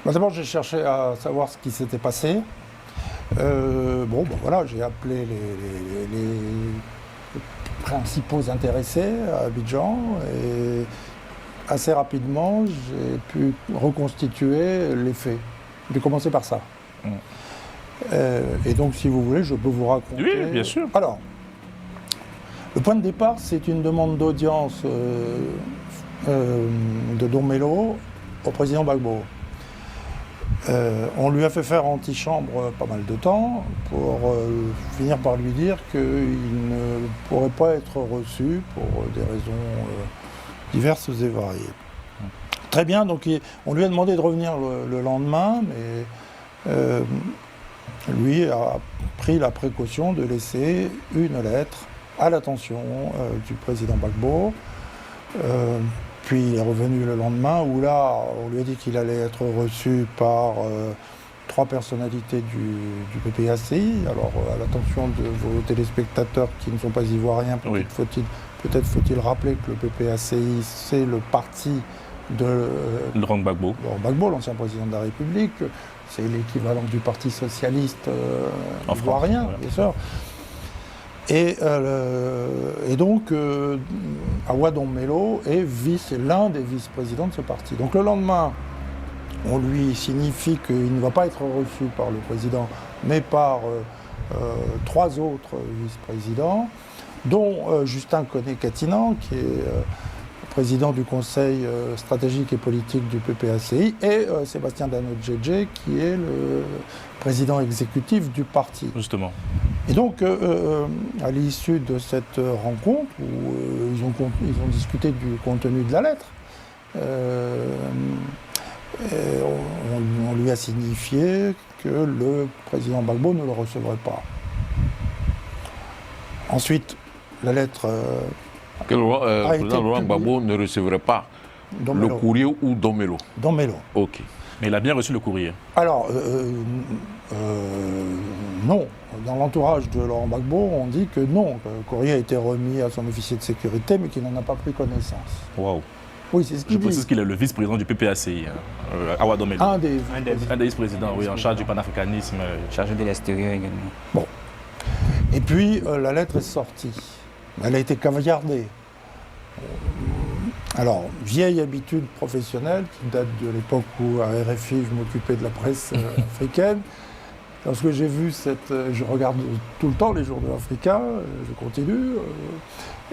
D'abord, j'ai cherché à savoir ce qui s'était passé. Voilà, j'ai appelé les principaux intéressés à Abidjan et assez rapidement, j'ai pu reconstituer les faits. J'ai commencé par ça. Et donc, si vous voulez, je peux vous raconter. Oui, bien sûr. Alors, le point de départ, c'est une demande d'audience de Don Melo au président Gbagbo. On lui a fait faire antichambre pas mal de temps pour finir par lui dire qu'il ne pourrait pas être reçu pour des raisons diverses et variées. Très bien, donc on lui a demandé de revenir le lendemain, mais lui a pris la précaution de laisser une lettre à l'attention du président Gbagbo. Puis il est revenu le lendemain où là, on lui a dit qu'il allait être reçu par 3 personnalités du PPACI. Alors, à l'attention de vos téléspectateurs qui ne sont pas ivoiriens, peut-être faut-il rappeler que le PPACI, c'est le parti de Laurent Gbagbo. Laurent Gbagbo, l'ancien président de la République. C'est l'équivalent du Parti socialiste ivoirien, bien sûr. Et donc, Awa Don Melo est l'un des vice-présidents de ce parti. Donc le lendemain, on lui signifie qu'il ne va pas être reçu par le président, mais par 3 autres vice-présidents, dont Justin Koné-Katinan, qui est président du Conseil stratégique et politique du PPACI, et Sébastien Dano-Djedje, qui est le président exécutif du parti. Justement. Et donc, à l'issue de cette rencontre, où ils ont discuté du contenu de la lettre, on lui a signifié que le président Gbagbo ne le recevrait pas. Ensuite, la lettre... que le président Laurent Gbagbo ne recevrait pas le courrier ou Don Melo. Don Melo. Ok. Mais il a bien reçu le courrier. Alors, non. Dans l'entourage de Laurent Gbagbo, on dit que non, que le courrier a été remis à son officier de sécurité, mais qu'il n'en a pas pris connaissance. Waouh. Oui, c'est ce qu'il dit. Je précise qu'il est le vice-président du PPACI, Awa Don Melo. Un des vice-présidents, oui, en charge du panafricanisme. Chargé de l'extérieur également. Bon. Et puis, la lettre est sortie. Elle a été caviardée. Alors, vieille habitude professionnelle qui date de l'époque où à RFI je m'occupais de la presse africaine. Lorsque j'ai vu je regarde tout le temps les journaux africains, je continue,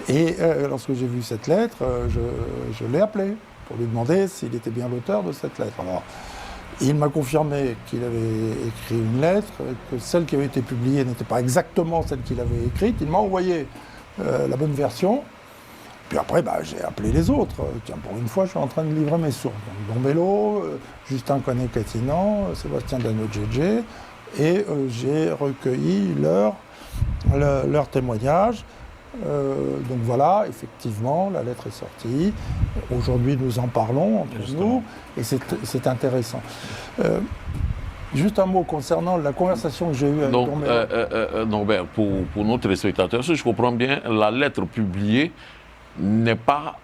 et lorsque j'ai vu cette lettre, je l'ai appelé pour lui demander s'il était bien l'auteur de cette lettre. Alors, il m'a confirmé qu'il avait écrit une lettre, que celle qui avait été publiée n'était pas exactement celle qu'il avait écrite. Il m'a envoyé la bonne version. Puis après, j'ai appelé les autres. Tiens, pour une fois, je suis en train de livrer mes sources. Donc, Don Melo, Justin Koné-Katinan, Sébastien Dano-Djedje, et j'ai recueilli leur témoignage. Donc voilà, effectivement, la lettre est sortie. Aujourd'hui, nous en parlons entre nous, et c'est intéressant. Juste un mot concernant la conversation que j'ai eue avec Don Melo. Pour nos téléspectateurs, si je comprends bien, la lettre publiée n'est pas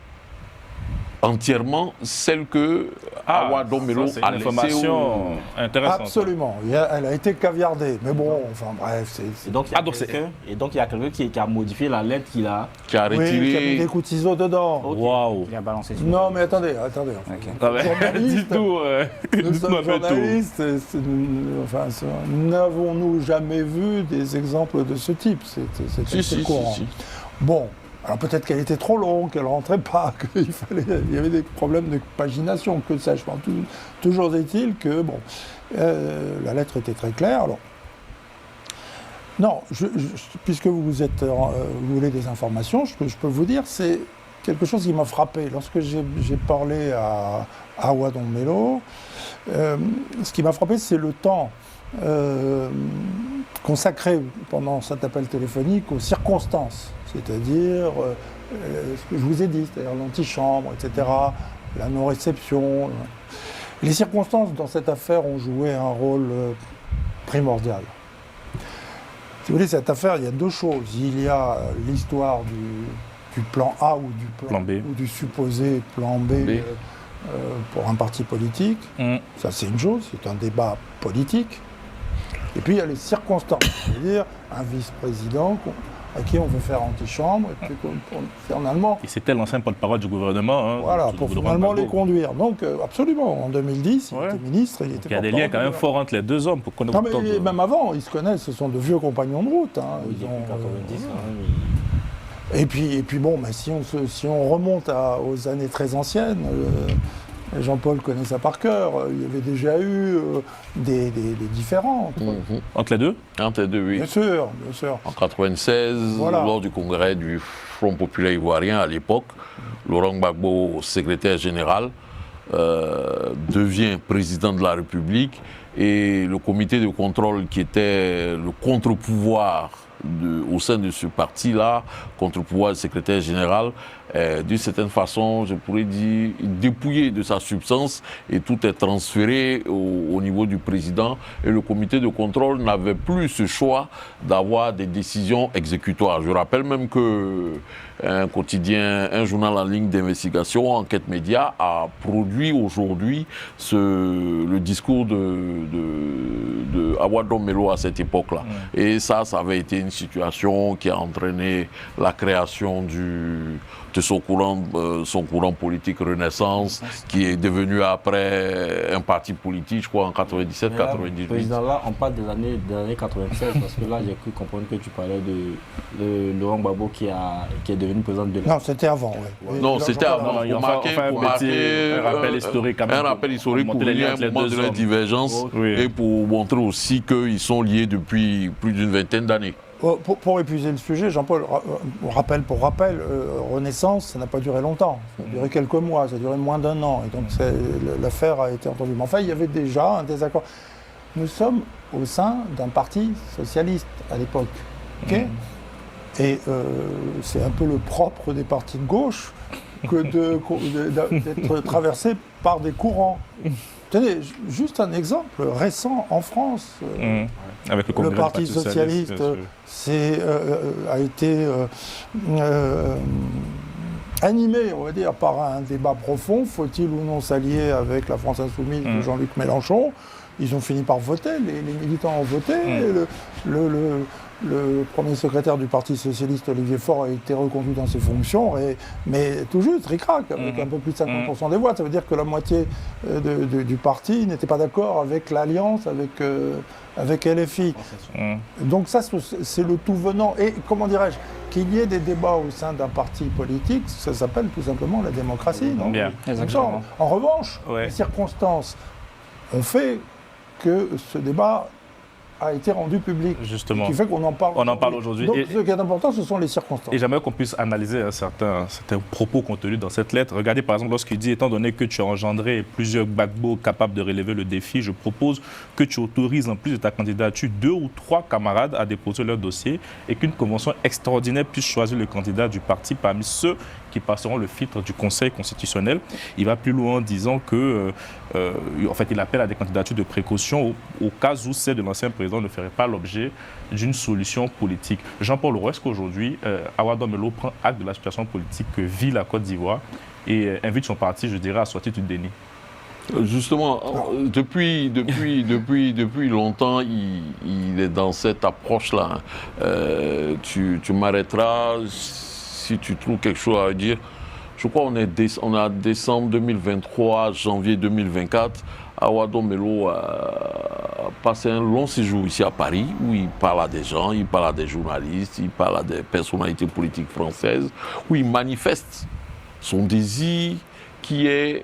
entièrement celle que Awa Don Melo a laissée. C'est une information intéressante. Absolument. Elle a été caviardée. Mais bon, enfin bref, Et donc, il y a quelqu'un qui a modifié la lettre qui a retiré. Oui, qui a mis des coups de ciseaux dedans. Waouh. Il a balancé sur Non, mais attendez. Nous sommes journalistes. N'avons-nous jamais vu des exemples de ce type? C'est courant. Si. Bon. Alors peut-être qu'elle était trop longue, qu'elle ne rentrait pas, qu'il y avait des problèmes de pagination, que sais-je. Toujours est-il que, la lettre était très claire. Alors, non, puisque vous voulez des informations, ce que je peux vous dire, c'est quelque chose qui m'a frappé. Lorsque j'ai parlé à Awa Don Melo, ce qui m'a frappé, c'est le temps consacré pendant cet appel téléphonique aux circonstances. C'est-à-dire ce que je vous ai dit, c'est-à-dire l'antichambre, etc., la non-réception. Les circonstances dans cette affaire ont joué un rôle primordial. Si vous voulez, cette affaire, il y a 2 choses. Il y a l'histoire du plan A ou du plan B, ou du supposé plan B, pour un parti politique. Ça, c'est une chose, c'est un débat politique. Et puis, il y a les circonstances, c'est-à-dire un vice-président à qui on veut faire antichambre, et puis finalement... Et c'était l'ancien porte-parole du gouvernement. Hein, voilà, pour finalement les conduire. Donc, absolument, en 2010, il était ministre, il était il y a des liens quand même forts entre les deux hommes. Pour non, mais même avant, ils se connaissent, ce sont de vieux compagnons de route. Hein. Oui, ils ont 90 Et puis bon, bah, si on remonte aux années très anciennes, Jean-Paul connaît ça par cœur, il y avait déjà eu des différends entre les deux. Entre les deux, oui. Bien sûr, bien sûr. En 1996, voilà. Lors du congrès du Front populaire ivoirien à l'époque, Laurent Gbagbo, secrétaire général, devient président de la République et le comité de contrôle qui était le contre-pouvoir au sein de ce parti-là, contre-pouvoir du secrétaire général, d'une certaine façon, je pourrais dire, dépouillé de sa substance et tout est transféré au niveau du président. Et le comité de contrôle n'avait plus ce choix d'avoir des décisions exécutoires. Je rappelle même que un quotidien, un journal en ligne d'investigation, Enquête Média, a produit aujourd'hui le discours de Awadou Melo à cette époque-là. Et ça avait été une situation qui a entraîné la création de son courant politique Renaissance, qui est devenu après un parti politique, je crois, en 97-98. Président, là, on parle des années 96, parce que là, j'ai cru comprendre que tu parlais de Laurent Gbagbo qui est devenu président de la... Non, c'était avant, oui. Non, c'était avant. Il faut marquer un rappel historique quand même. Un rappel historique pour lier un moment de la divergence et pour montrer aussi qu'ils sont liés depuis plus d'une vingtaine d'années. Pour épuiser le sujet, Jean-Paul, rappel pour rappel, Renaissance, ça n'a pas duré longtemps. Ça a duré quelques mois, ça a duré moins d'1 an. Et donc l'affaire a été entendue. Mais enfin, il y avait déjà un désaccord. Nous sommes au sein d'un parti socialiste à l'époque. Okay et c'est un peu le propre des partis de gauche que d'être traversé par des courants. Tenez, juste un exemple récent en France. Avec le Parti socialiste a été animé, on va dire, par un débat profond. Faut-il ou non s'allier avec la France insoumise de Jean-Luc Mélenchon? Ils ont fini par voter, les militants ont voté. Le premier secrétaire du Parti socialiste, Olivier Faure, a été reconduit dans ses fonctions, mais tout juste, ric-rac, avec un peu plus de 50% des voix. Ça veut dire que la moitié du parti n'était pas d'accord avec l'alliance avec LFI. Donc ça, c'est le tout venant. Et comment dirais-je, qu'il y ait des débats au sein d'un parti politique, ça s'appelle tout simplement la démocratie. Non? Bien. Exactement. En revanche, les circonstances ont fait que ce débat a été rendu public. Justement. Ce qui fait qu'on en parle. On en parle aujourd'hui. Donc, ce qui est important, ce sont les circonstances. Et j'aimerais qu'on puisse analyser certains propos contenus dans cette lettre. Regardez, par exemple, lorsqu'il dit, étant donné que tu as engendré plusieurs Gbagbo capables de relever le défi, je propose que tu autorises, en plus de ta candidature, 2 ou 3 camarades à déposer leur dossier et qu'une convention extraordinaire puisse choisir le candidat du parti parmi ceux qui passeront le filtre du Conseil constitutionnel. Il va plus loin en disant que, en fait, il appelle à des candidatures de précaution au cas où celle de l'ancien président ne ferait pas l'objet d'une solution politique. Jean-Paul Roux, est-ce qu'aujourd'hui, Awadou Melo prend acte de la situation politique que vit la Côte d'Ivoire et invite son parti, je dirais, à sortir du déni? Justement, depuis longtemps, il est dans cette approche-là. Tu m'arrêteras si tu trouves quelque chose à dire. Je crois qu'on est décembre 2023, janvier 2024. Awadou Melo a passé un long séjour ici à Paris, où il parle à des gens, il parle à des journalistes, il parle à des personnalités politiques françaises, où il manifeste son désir qui est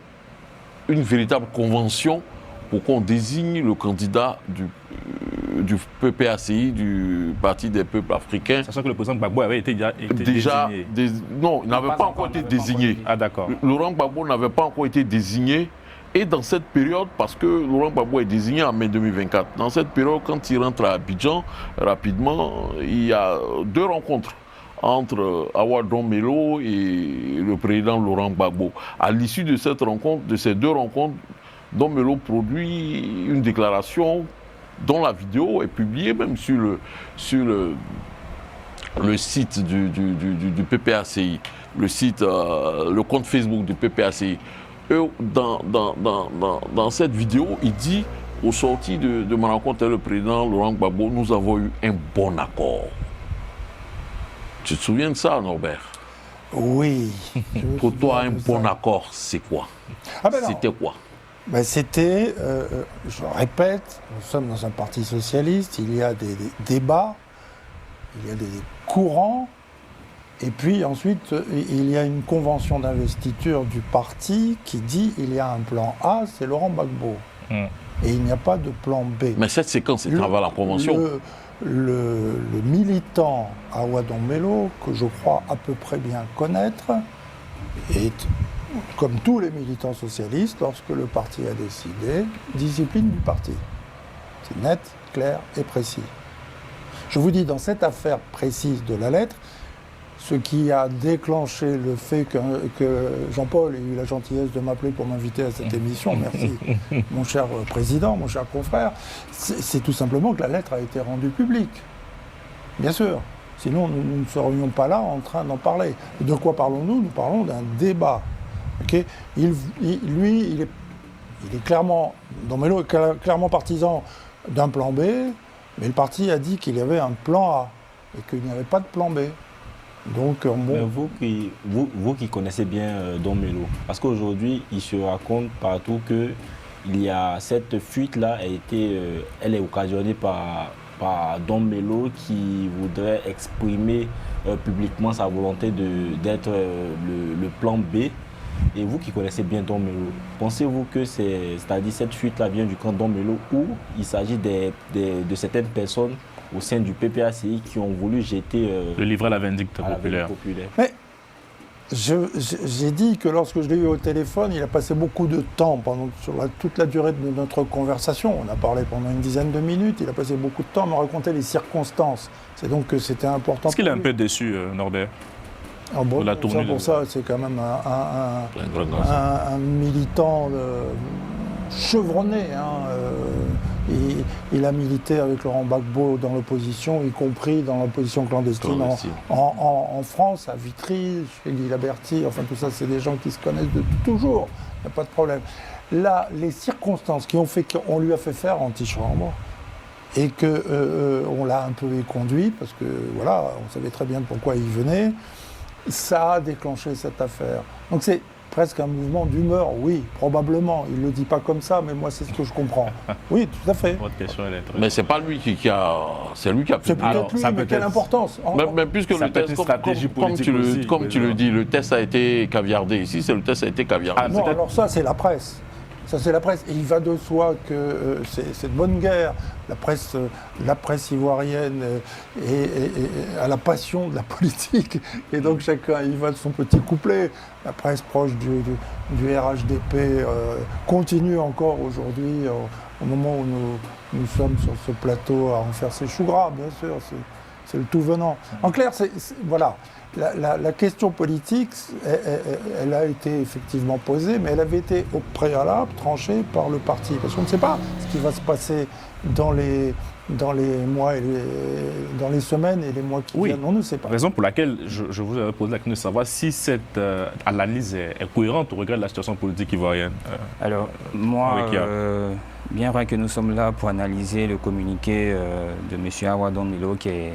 une véritable convention pour qu'on désigne le candidat du PPACI, du Parti des peuples africains. Sachant que le président Gbagbo avait été désigné. Non, il n'avait pas encore été désigné. Ah d'accord. Laurent Gbagbo n'avait pas encore été désigné. Et dans cette période, parce que Laurent Gbagbo est désigné en mai 2024, dans cette période, quand il rentre à Abidjan, rapidement, il y a 2 rencontres entre Awadou Melo et le président Laurent Gbagbo. À l'issue de cette rencontre, de ces 2 rencontres, Dom Melo produit une déclaration dont la vidéo est publiée même sur le site du PPACI, le compte Facebook du PPACI, Dans cette vidéo, il dit, au sorti de ma rencontre avec le président Laurent Gbagbo, nous avons eu un bon accord. Tu te souviens de ça, Norbert? Oui. Pour toi, un bon accord, c'est quoi? C'était quoi? C'était, je le répète, nous sommes dans un parti socialiste, il y a des débats, il y a des courants, et puis ensuite, il y a une convention d'investiture du parti qui dit il y a un plan A, c'est Laurent Gbagbo. Et il n'y a pas de plan B. Mais cette séquence est avant la convention. Le militant Awa Dombello, que je crois à peu près bien connaître, est, comme tous les militants socialistes, lorsque le parti a décidé, discipline du parti. C'est net, clair et précis. Je vous dis, dans cette affaire précise de la lettre, ce qui a déclenché le fait que Jean-Paul ait eu la gentillesse de m'appeler pour m'inviter à cette émission, merci mon cher président, mon cher confrère, c'est tout simplement que la lettre a été rendue publique. Bien sûr. Sinon, nous ne serions pas là en train d'en parler. De quoi parlons-nous? Nous parlons d'un débat. Okay, il est clairement, Dombello est clairement partisan d'un plan B, mais le parti a dit qu'il y avait un plan A et qu'il n'y avait pas de plan B. Donc, bon. Vous qui connaissez bien Dombello, parce qu'aujourd'hui, il se raconte partout que il y a cette fuite-là, elle est occasionnée par Dombello qui voudrait exprimer publiquement sa volonté d'être le plan B. Et vous qui connaissez bien Dombello, pensez-vous que c'est-à-dire cette fuite-là vient du camp Dombello ou il s'agit de certaines personnes au sein du PPACI qui ont voulu jeter le livret à la vindicte populaire. Mais j'ai dit que lorsque je l'ai eu au téléphone, il a passé beaucoup de temps sur toute la durée de notre conversation. On a parlé pendant une dizaine de minutes. Il a passé beaucoup de temps à me raconter les circonstances. C'est donc que c'était important. Est-ce qu'il est un peu déçu, Norbert? Pour ça, c'est quand même un militant chevronné. Il a milité avec Laurent Gbagbo dans l'opposition, y compris dans l'opposition clandestine en France, à Vitry, chez Guy Laberty. Enfin, tout ça, c'est des gens qui se connaissent de toujours. Il n'y a pas de problème. Là, les circonstances qui ont fait qu'on lui a fait faire antichambre et qu'on l'a un peu éconduit, parce que voilà, on savait très bien pourquoi il venait, ça a déclenché cette affaire. Donc c'est presque un mouvement d'humeur, oui, probablement. Il ne le dit pas comme ça, mais moi, c'est ce que je comprends. Oui, tout à fait. Votre question, elle est très... Mais c'est pas lui qui a... C'est lui qui a... C'est peut-être lui, mais quelle importance? Mais puisque le test, comme tu le dis, le test a été caviardé ici, le test a été caviardé. Non, alors ça, c'est la presse. Ça, c'est la presse. Et il va de soi que c'est de bonne guerre. La presse ivoirienne a la passion de la politique. Et donc, chacun y va de son petit couplet. La presse proche du RHDP continue encore aujourd'hui, au moment où nous sommes sur ce plateau, à en faire ses choux gras, bien sûr. C'est le tout venant. En clair, voilà. La question politique, elle a été effectivement posée, mais elle avait été au préalable tranchée par le parti. Parce qu'on ne sait pas ce qui va se passer dans les mois, dans les semaines et les mois qui viennent. On ne sait pas. Raison pour laquelle je vous avais posé la question de savoir si cette analyse est cohérente au regard de la situation politique ivoirienne. Alors, moi, bien vrai que nous sommes là pour analyser le communiqué de M. Awa Dombello, qui est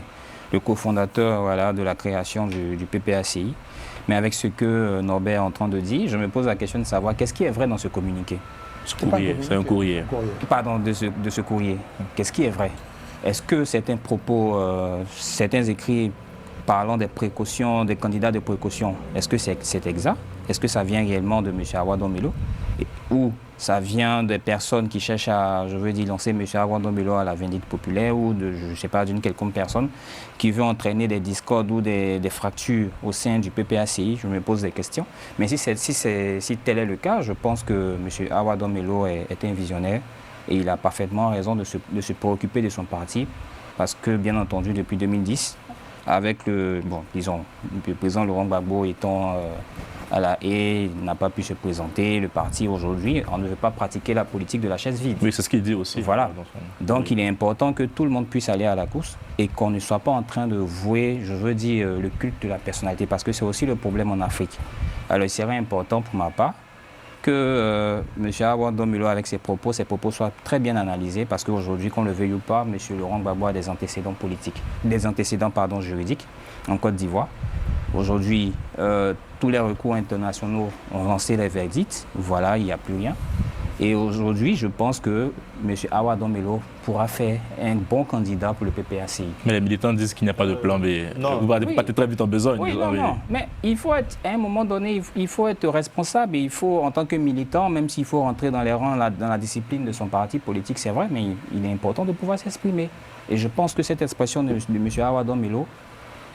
le cofondateur de la création du PPACI. Mais avec ce que Norbert est en train de dire, je me pose la question de savoir qu'est-ce qui est vrai dans ce communiqué. C'est un courrier. Pardon, de ce courrier. Qu'est-ce qui est vrai? Est-ce que certains propos, certains écrits parlant des précautions, des candidats de précaution, est-ce que c'est exact? Est-ce que ça vient réellement de M. Awa Dombello? Ou ça vient des personnes qui cherchent à, lancer M. Awa Dombello à la vindicte populaire ou je ne sais pas, d'une quelconque personne qui veut entraîner des discordes ou des fractures au sein du PPACI? Je me pose des questions. Mais si tel est le cas, je pense que M. Awa Dombello est un visionnaire et il a parfaitement raison de se préoccuper de son parti parce que, bien entendu, depuis 2010, avec le président Laurent Gbagbo étant à la haie, il n'a pas pu se présenter, le parti aujourd'hui, on ne veut pas pratiquer la politique de la chaise vide. Oui, c'est ce qu'il dit aussi. Voilà. Donc il est important que tout le monde puisse aller à la course et qu'on ne soit pas en train de vouer, le culte de la personnalité, parce que c'est aussi le problème en Afrique. Alors il serait important pour ma part que M. Awa Domelo, avec ses propos soient très bien analysés, parce qu'aujourd'hui, qu'on le veuille ou pas, M. Laurent Gbagbo a des antécédents politiques, des antécédents juridiques en Côte d'Ivoire. Aujourd'hui, tous les recours internationaux ont lancé les verdicts. Voilà, il n'y a plus rien. Et aujourd'hui, je pense que M. Awa Domelo pourra faire un bon candidat pour le PPACI. Mais les militants disent qu'il n'y a pas de plan B. Non. Vous allez pas très vite en besogne. Oui, non. Mais il faut être, à un moment donné, il faut être responsable. Et il faut, en tant que militant, même s'il faut rentrer dans les rangs, dans la discipline de son parti politique, c'est vrai, mais il est important de pouvoir s'exprimer. Et je pense que cette expression de M. Awa Domelo,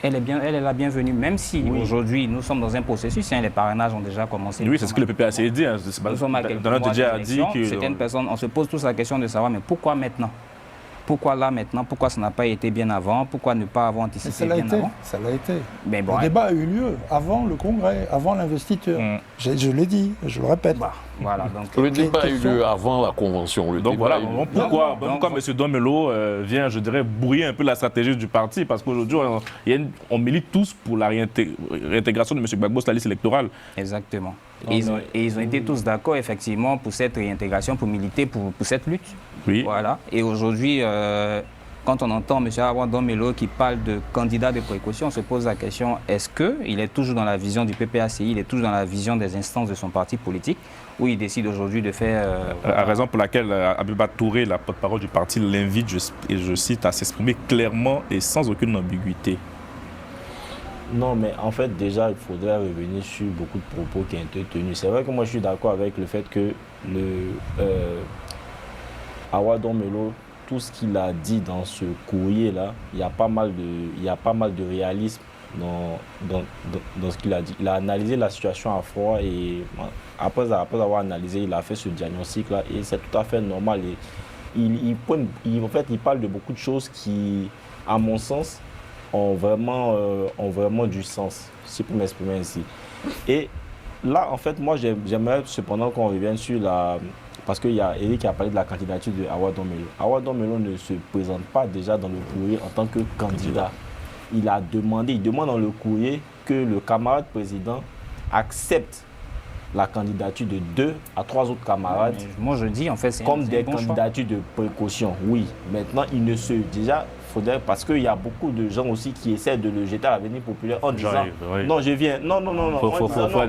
elle est la bienvenue, même si aujourd'hui nous sommes dans un processus, les parrainages ont déjà commencé. Oui, c'est ce que le PPACI dit. Nous sommes à quelques mois a dit que certaines personnes, on se pose tous la question de savoir, mais pourquoi maintenant? Pourquoi là maintenant? Pourquoi ça n'a pas été bien avant? Pourquoi ne pas avoir anticipé bien avant? Ça l'a été. Mais bon, le débat a eu lieu avant le Congrès, avant l'investiture. Je l'ai dit, je le répète. Voilà, donc, Le débat a eu lieu avant la convention. Donc voilà, pourquoi M. Domelo vient, je dirais, brouiller un peu la stratégie du parti? Parce qu'aujourd'hui, on milite tous pour la réintégration de M. Gbagbo sur la liste électorale. Exactement. Et ils ont été tous d'accord, effectivement, pour cette réintégration, pour militer pour cette lutte. Oui. Voilà. Et aujourd'hui, quand on entend M. Awa Domelo qui parle de candidat de précaution, on se pose la question, est-ce qu'il est toujours dans la vision du PPACI, il est toujours dans la vision des instances de son parti politique, ou il décide aujourd'hui de faire... La raison pour laquelle Abiba Touré, la porte-parole du parti, l'invite, et je cite, à s'exprimer clairement et sans aucune ambiguïté. Non, mais en fait, déjà, il faudrait revenir sur beaucoup de propos qui ont été tenus. C'est vrai que moi, je suis d'accord avec le fait que Awa Domelo, tout ce qu'il a dit dans ce courrier-là, il y a pas mal de réalisme dans ce qu'il a dit. Il a analysé la situation à froid et après avoir analysé, il a fait ce diagnostic-là et c'est tout à fait normal. Et en fait, il parle de beaucoup de choses qui, à mon sens, ont vraiment du sens, si je peux m'exprimer ainsi. Et là, en fait, moi, j'aimerais cependant qu'on revienne sur la... Parce qu'il y a Eric qui a parlé de la candidature de Awa Domelo. Awa Domelo ne se présente pas déjà dans le courrier en tant que candidat. Il demande dans le courrier que le camarade président accepte la candidature de 2 à 3 autres camarades. Moi, je dis, en fait, c'est comme des candidatures de précaution. Oui, maintenant, il ne se... Déjà, parce qu'il y a beaucoup de gens aussi qui essaient de le jeter à l'avenir populaire en disant non, je viens. Non.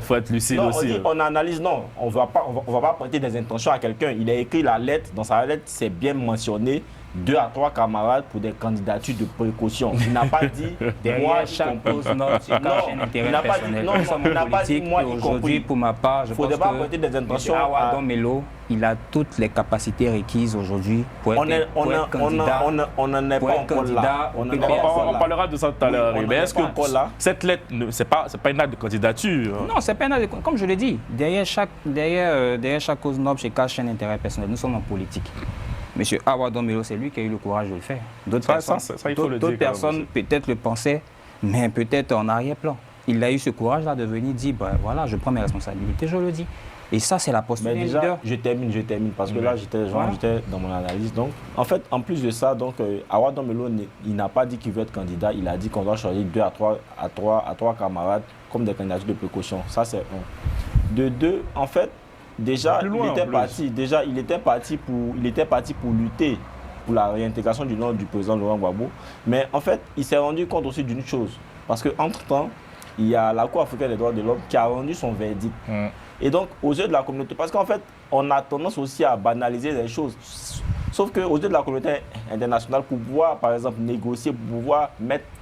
Faut être lucide aussi. On analyse, non, on ne va pas prêter des intentions à quelqu'un. Il a écrit la lettre, dans sa lettre, c'est bien mentionné 2 à 3 camarades pour des candidatures de précaution. Il n'a pas dit derrière chaque pose note, il n'a pas dit non, il n'a pas dit moi y compris. Pour ma part, je pense pas prêter des intentions à Awa Domelo, il a toutes les capacités requises aujourd'hui pour être candidat. On n'en est pas encore là. On parlera de ça tout à l'heure. Mais est-ce que cette lettre, c'est pas une acte de candidature? Non, c'est pas une acte de candidature. Comme je l'ai dit, derrière chaque cause noble se cache un intérêt personnel. Nous sommes en politique. Monsieur Awa Domelo, c'est lui qui a eu le courage de le faire. D'autres personnes peut-être le pensaient, mais peut-être en arrière-plan. Il a eu ce courage-là de venir dire, voilà, je prends mes responsabilités, je le dis. Et ça, c'est la posture d'un leader. Je termine, parce que là, j'étais dans mon analyse. Donc, en fait, en plus de ça, Awa Domelo, il n'a pas dit qu'il veut être candidat. Il a dit qu'on doit choisir 2 à 3 camarades comme des candidatures de précaution. Ça, c'est un. De 2, en fait, déjà, il était parti pour lutter pour la réintégration du nom du président Laurent Gbagbo. Mais en fait, il s'est rendu compte aussi d'une chose. Parce qu'entre-temps, il y a la Cour africaine des droits de l'homme qui a rendu son verdict. Et donc, aux yeux de la communauté, parce qu'en fait, on a tendance aussi à banaliser les choses. Sauf qu'aux yeux de la communauté internationale, pour pouvoir, par exemple, négocier, pour pouvoir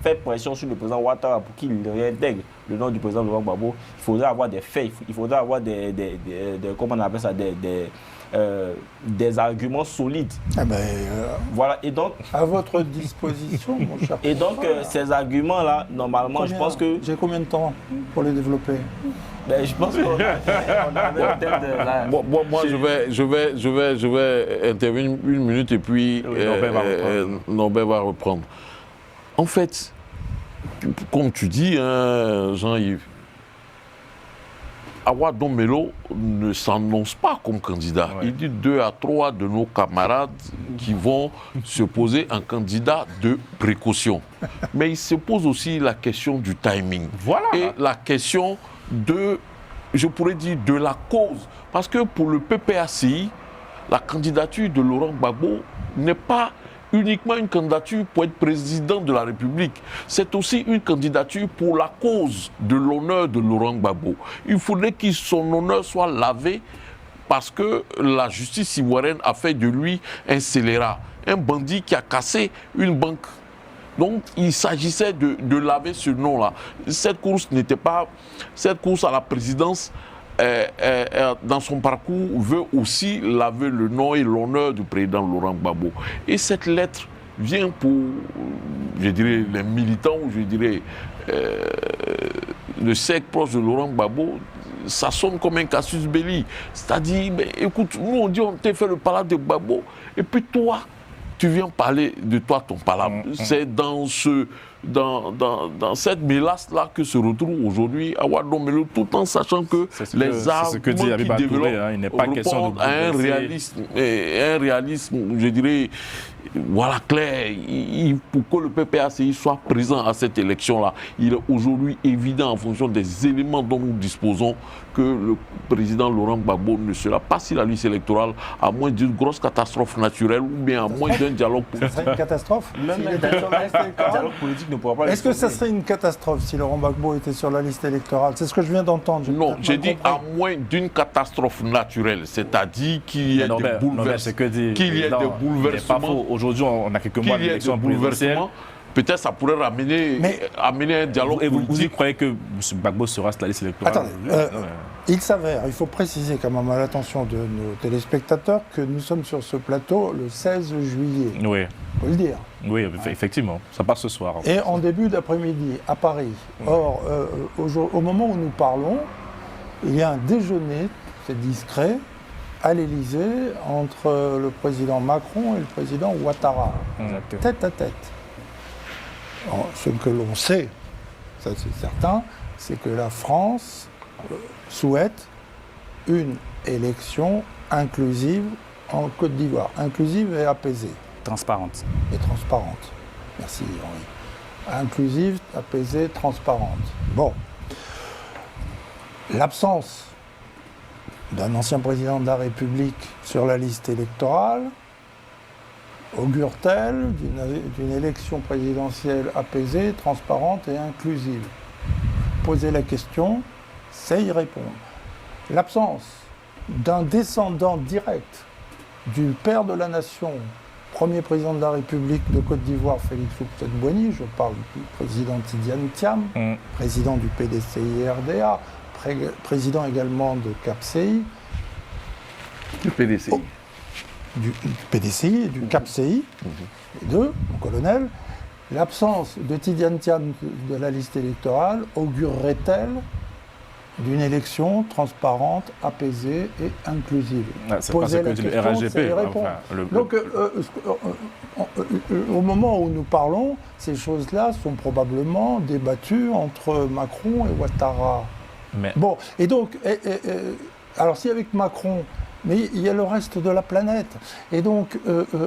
faire pression sur le président Ouattara pour qu'il réintègre le nom du président Laurent Gbagbo, il faudrait avoir des faits, il faudrait avoir comment on appelle ça, des arguments solides. Voilà, et donc... À votre disposition, mon cher. Et donc, ces arguments-là, normalement, je pense que... J'ai combien de temps pour les développer? Je pense qu'on avait peut-être... Moi, je vais intervenir 1 minute et puis Norbert va reprendre. En fait, comme tu dis, Jean-Yves, Awa Domelo ne s'annonce pas comme candidat. Ouais. Il dit 2 à 3 de nos camarades qui vont se poser en candidat de précaution. Mais il se pose aussi la question du timing. Voilà. Et la question de je pourrais dire, de la cause. Parce que pour le PPACI, la candidature de Laurent Gbagbo n'est pas uniquement une candidature pour être président de la République. C'est aussi une candidature pour la cause de l'honneur de Laurent Gbagbo. Il faudrait que son honneur soit lavé parce que la justice ivoirienne a fait de lui un scélérat, un bandit qui a cassé une banque. Donc, il s'agissait de laver ce nom-là. Cette course n'était pas... Cette course à la présidence, dans son parcours, veut aussi laver le nom et l'honneur du président Laurent Gbagbo. Et cette lettre vient pour, je dirais, les militants, ou je dirais, le cercle proche de Laurent Gbagbo. Ça sonne comme un casus belli. C'est-à-dire, écoute, nous on dit on t'a fait le palabre de Gbagbo, et puis toi, tu viens parler de toi, ton palabre. C'est dans cette mélasse-là que se retrouve aujourd'hui Awa Dombélo, tout en sachant que les armes qui développent il n'est pas question de un réalisme, je dirais, voilà, clair. Pour que le PPACI soit présent à cette élection-là, il est aujourd'hui évident, en fonction des éléments dont nous disposons, que le président Laurent Gbagbo ne sera pas sur la liste électorale, à moins d'une grosse catastrophe naturelle ou bien à moins d'un dialogue politique. Ce serait une catastrophe? Dialogue politique ne pourra pas. Est-ce que ça serait une catastrophe si Laurent Gbagbo était sur la liste électorale? C'est ce que je viens d'entendre. Non, j'ai dit à moins d'une catastrophe naturelle, c'est-à-dire qu'il y ait des bouleversements. Aujourd'hui, on a quelques mois d'élection présidentielle. Peut-être ça pourrait amener un dialogue politique. Vous y croyez que M. Gbagbo sera sur la liste électorale? Attendez, il s'avère, il faut préciser quand même à l'attention de nos téléspectateurs que nous sommes sur ce plateau le 16 juillet. Oui. Il faut le dire. Oui, effectivement, ça passe ce soir. Et en début d'après-midi, à Paris. Or, au moment où nous parlons, il y a un déjeuner, c'est discret, à l'Élysée, entre le président Macron et le président Ouattara. Tête à tête. Alors, ce que l'on sait, ça c'est certain, c'est que la France souhaite une élection inclusive en Côte d'Ivoire. Inclusive et apaisée. Transparente. Et transparente. Merci Henri. Inclusive, apaisée, transparente. Bon. L'absence d'un ancien président de la République sur la liste électorale augure-t-elle d'une élection présidentielle apaisée, transparente et inclusive? Poser la question, c'est y répondre. L'absence d'un descendant direct du père de la nation, premier président de la République de Côte d'Ivoire, Félix Houphouët-Boigny, je parle du président Tidiane Thiam, président du PDCI-RDA, président également de CAPCI. Du PDCI. Du PDCI et du CAPCI, les deux, mon colonel. L'absence de Tidiane Thiam de la liste électorale augurerait-elle d'une élection transparente, apaisée et inclusive? C'est pas ce que dit le RAGP. Donc, au moment où nous parlons, ces choses-là sont probablement débattues entre Macron et Ouattara. Bon, et donc, alors si avec Macron, mais il y a le reste de la planète. Et donc,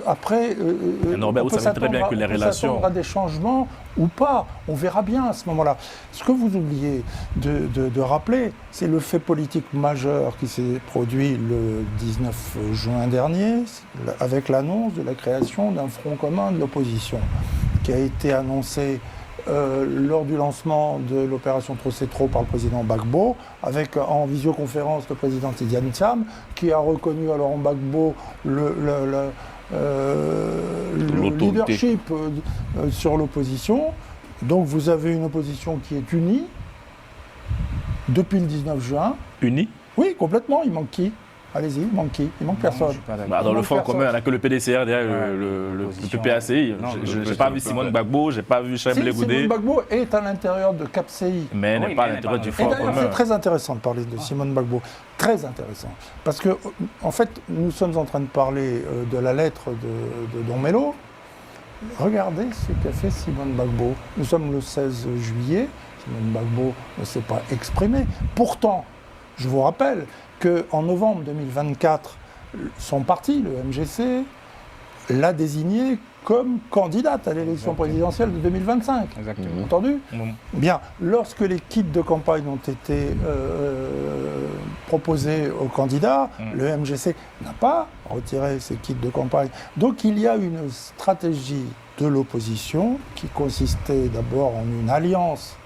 après, Norbert, vous savez très bien que les relations... à des changements ou pas. On verra bien à ce moment-là. Ce que vous oubliez de rappeler, c'est le fait politique majeur qui s'est produit le 19 juin dernier, avec l'annonce de la création d'un front commun de l'opposition, qui a été annoncé lors du lancement de l'opération Trop c'est trop par le président Gbagbo, avec en visioconférence le président Tidiane Thiam, qui a reconnu à Laurent Gbagbo le leadership sur l'opposition. Donc vous avez une opposition qui est unie depuis le 19 juin. Unie? Oui, complètement. Il manque qui? Allez-y, il manque qui? Il manque personne. Dans le front commun, on n'a que le PDCR derrière le PPACI. Je n'ai pas vu Simone Gbagbo, je n'ai pas vu Chaim Blegoudé. Simone Gbagbo est à l'intérieur de CAPCI. Mais elle n'est pas à l'intérieur du front commun. C'est très intéressant de parler de Simone Gbagbo. Très intéressant. Parce que, en fait, nous sommes en train de parler de la lettre de Don Melo. Regardez ce qu'a fait Simone Gbagbo. Nous sommes le 16 juillet. Simone Gbagbo ne s'est pas exprimée. Pourtant, je vous rappelle qu'en novembre 2024, son parti, le MGC, l'a désignée comme candidate à l'élection présidentielle de 2025. Exactement. Entendu? Bien, lorsque les kits de campagne ont été proposés aux candidats, le MGC n'a pas retiré ces kits de campagne. Donc il y a une stratégie de l'opposition qui consistait d'abord en une alliance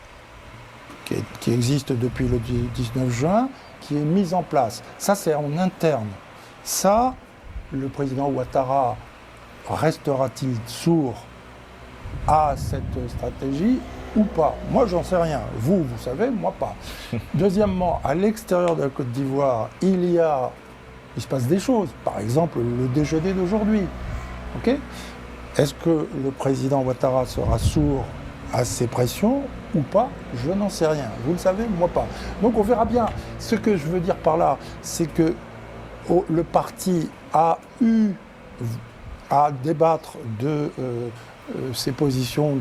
qui existe depuis le 19 juin, qui est mise en place. Ça, c'est en interne. Ça, le président Ouattara restera-t-il sourd à cette stratégie ou pas? Moi, j'en sais rien. Vous savez, moi pas. Deuxièmement, à l'extérieur de la Côte d'Ivoire, il se passe des choses. Par exemple, le déjeuner d'aujourd'hui. Ok? Est-ce que le président Ouattara sera sourd à ces pressions ou pas? Je n'en sais rien. Vous le savez, moi pas. Donc on verra bien. Ce que je veux dire par là, c'est que le parti a eu à débattre de ces positions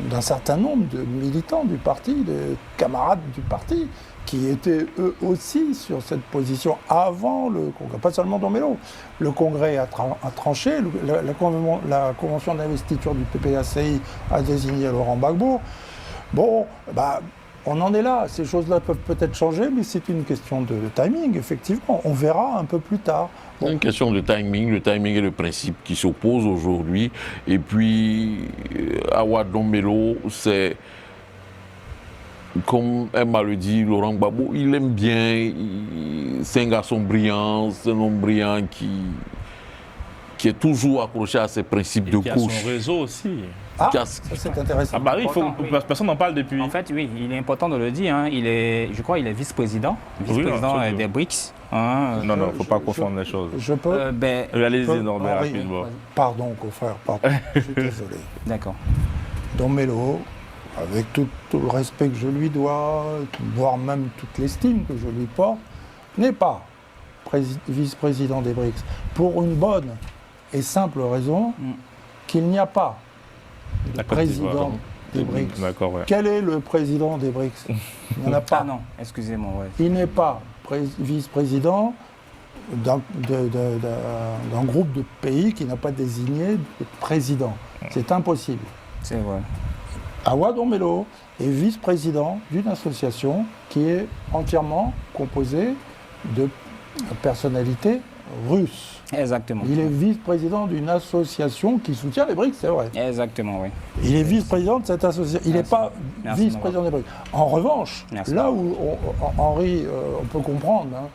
d'un certain nombre de militants du parti, de camarades du parti, qui étaient eux aussi sur cette position avant le Congrès, pas seulement Don Melo. Le Congrès a tranché, la convention d'investiture du PPACI a désigné Laurent Gbagbo. Bon, on en est là, ces choses-là peuvent peut-être changer, mais c'est une question de timing, effectivement. On verra un peu plus tard. C'est une question de timing, le timing et le principe qui s'opposent aujourd'hui. Et puis, Awa Don Melo, c'est, comme Emma le dit, Laurent Gbagbo, il aime bien, c'est un garçon brillant, c'est un homme brillant qui est toujours accroché à ses principes de gauche. gauche. Qui a son réseau aussi. Ah, ça c'est intéressant. À Paris, personne n'en parle depuis. En fait, oui, il est important de le dire. Hein. Je crois qu'il est vice-président des BRICS. Hein. Non, il ne faut pas confondre les choses. Je peux allez-y, Norbert, rapidement. Pardon, confrère, pardon. Je suis désolé. D'accord. Don Melo, avec tout le respect que je lui dois, voire même toute l'estime que je lui porte, n'est pas vice-président des BRICS. Pour une bonne et simple raison qu'il n'y a pas de président des BRICS. Ouais. Quel est le président des BRICS? Il n'y en a pas. Ah non, excusez-moi. Ouais. Il n'est pas vice-président d'un groupe de pays qui n'a pas désigné de président. C'est impossible. C'est vrai. Awa Don Melo est vice-président d'une association qui est entièrement composée de personnalités russes. Exactement. Il est vice-président d'une association qui soutient les BRICS, c'est vrai. Exactement, oui. Il est vice-président de cette association. Il n'est pas vice-président des BRICS. En revanche, là où Henri, on peut comprendre, hein,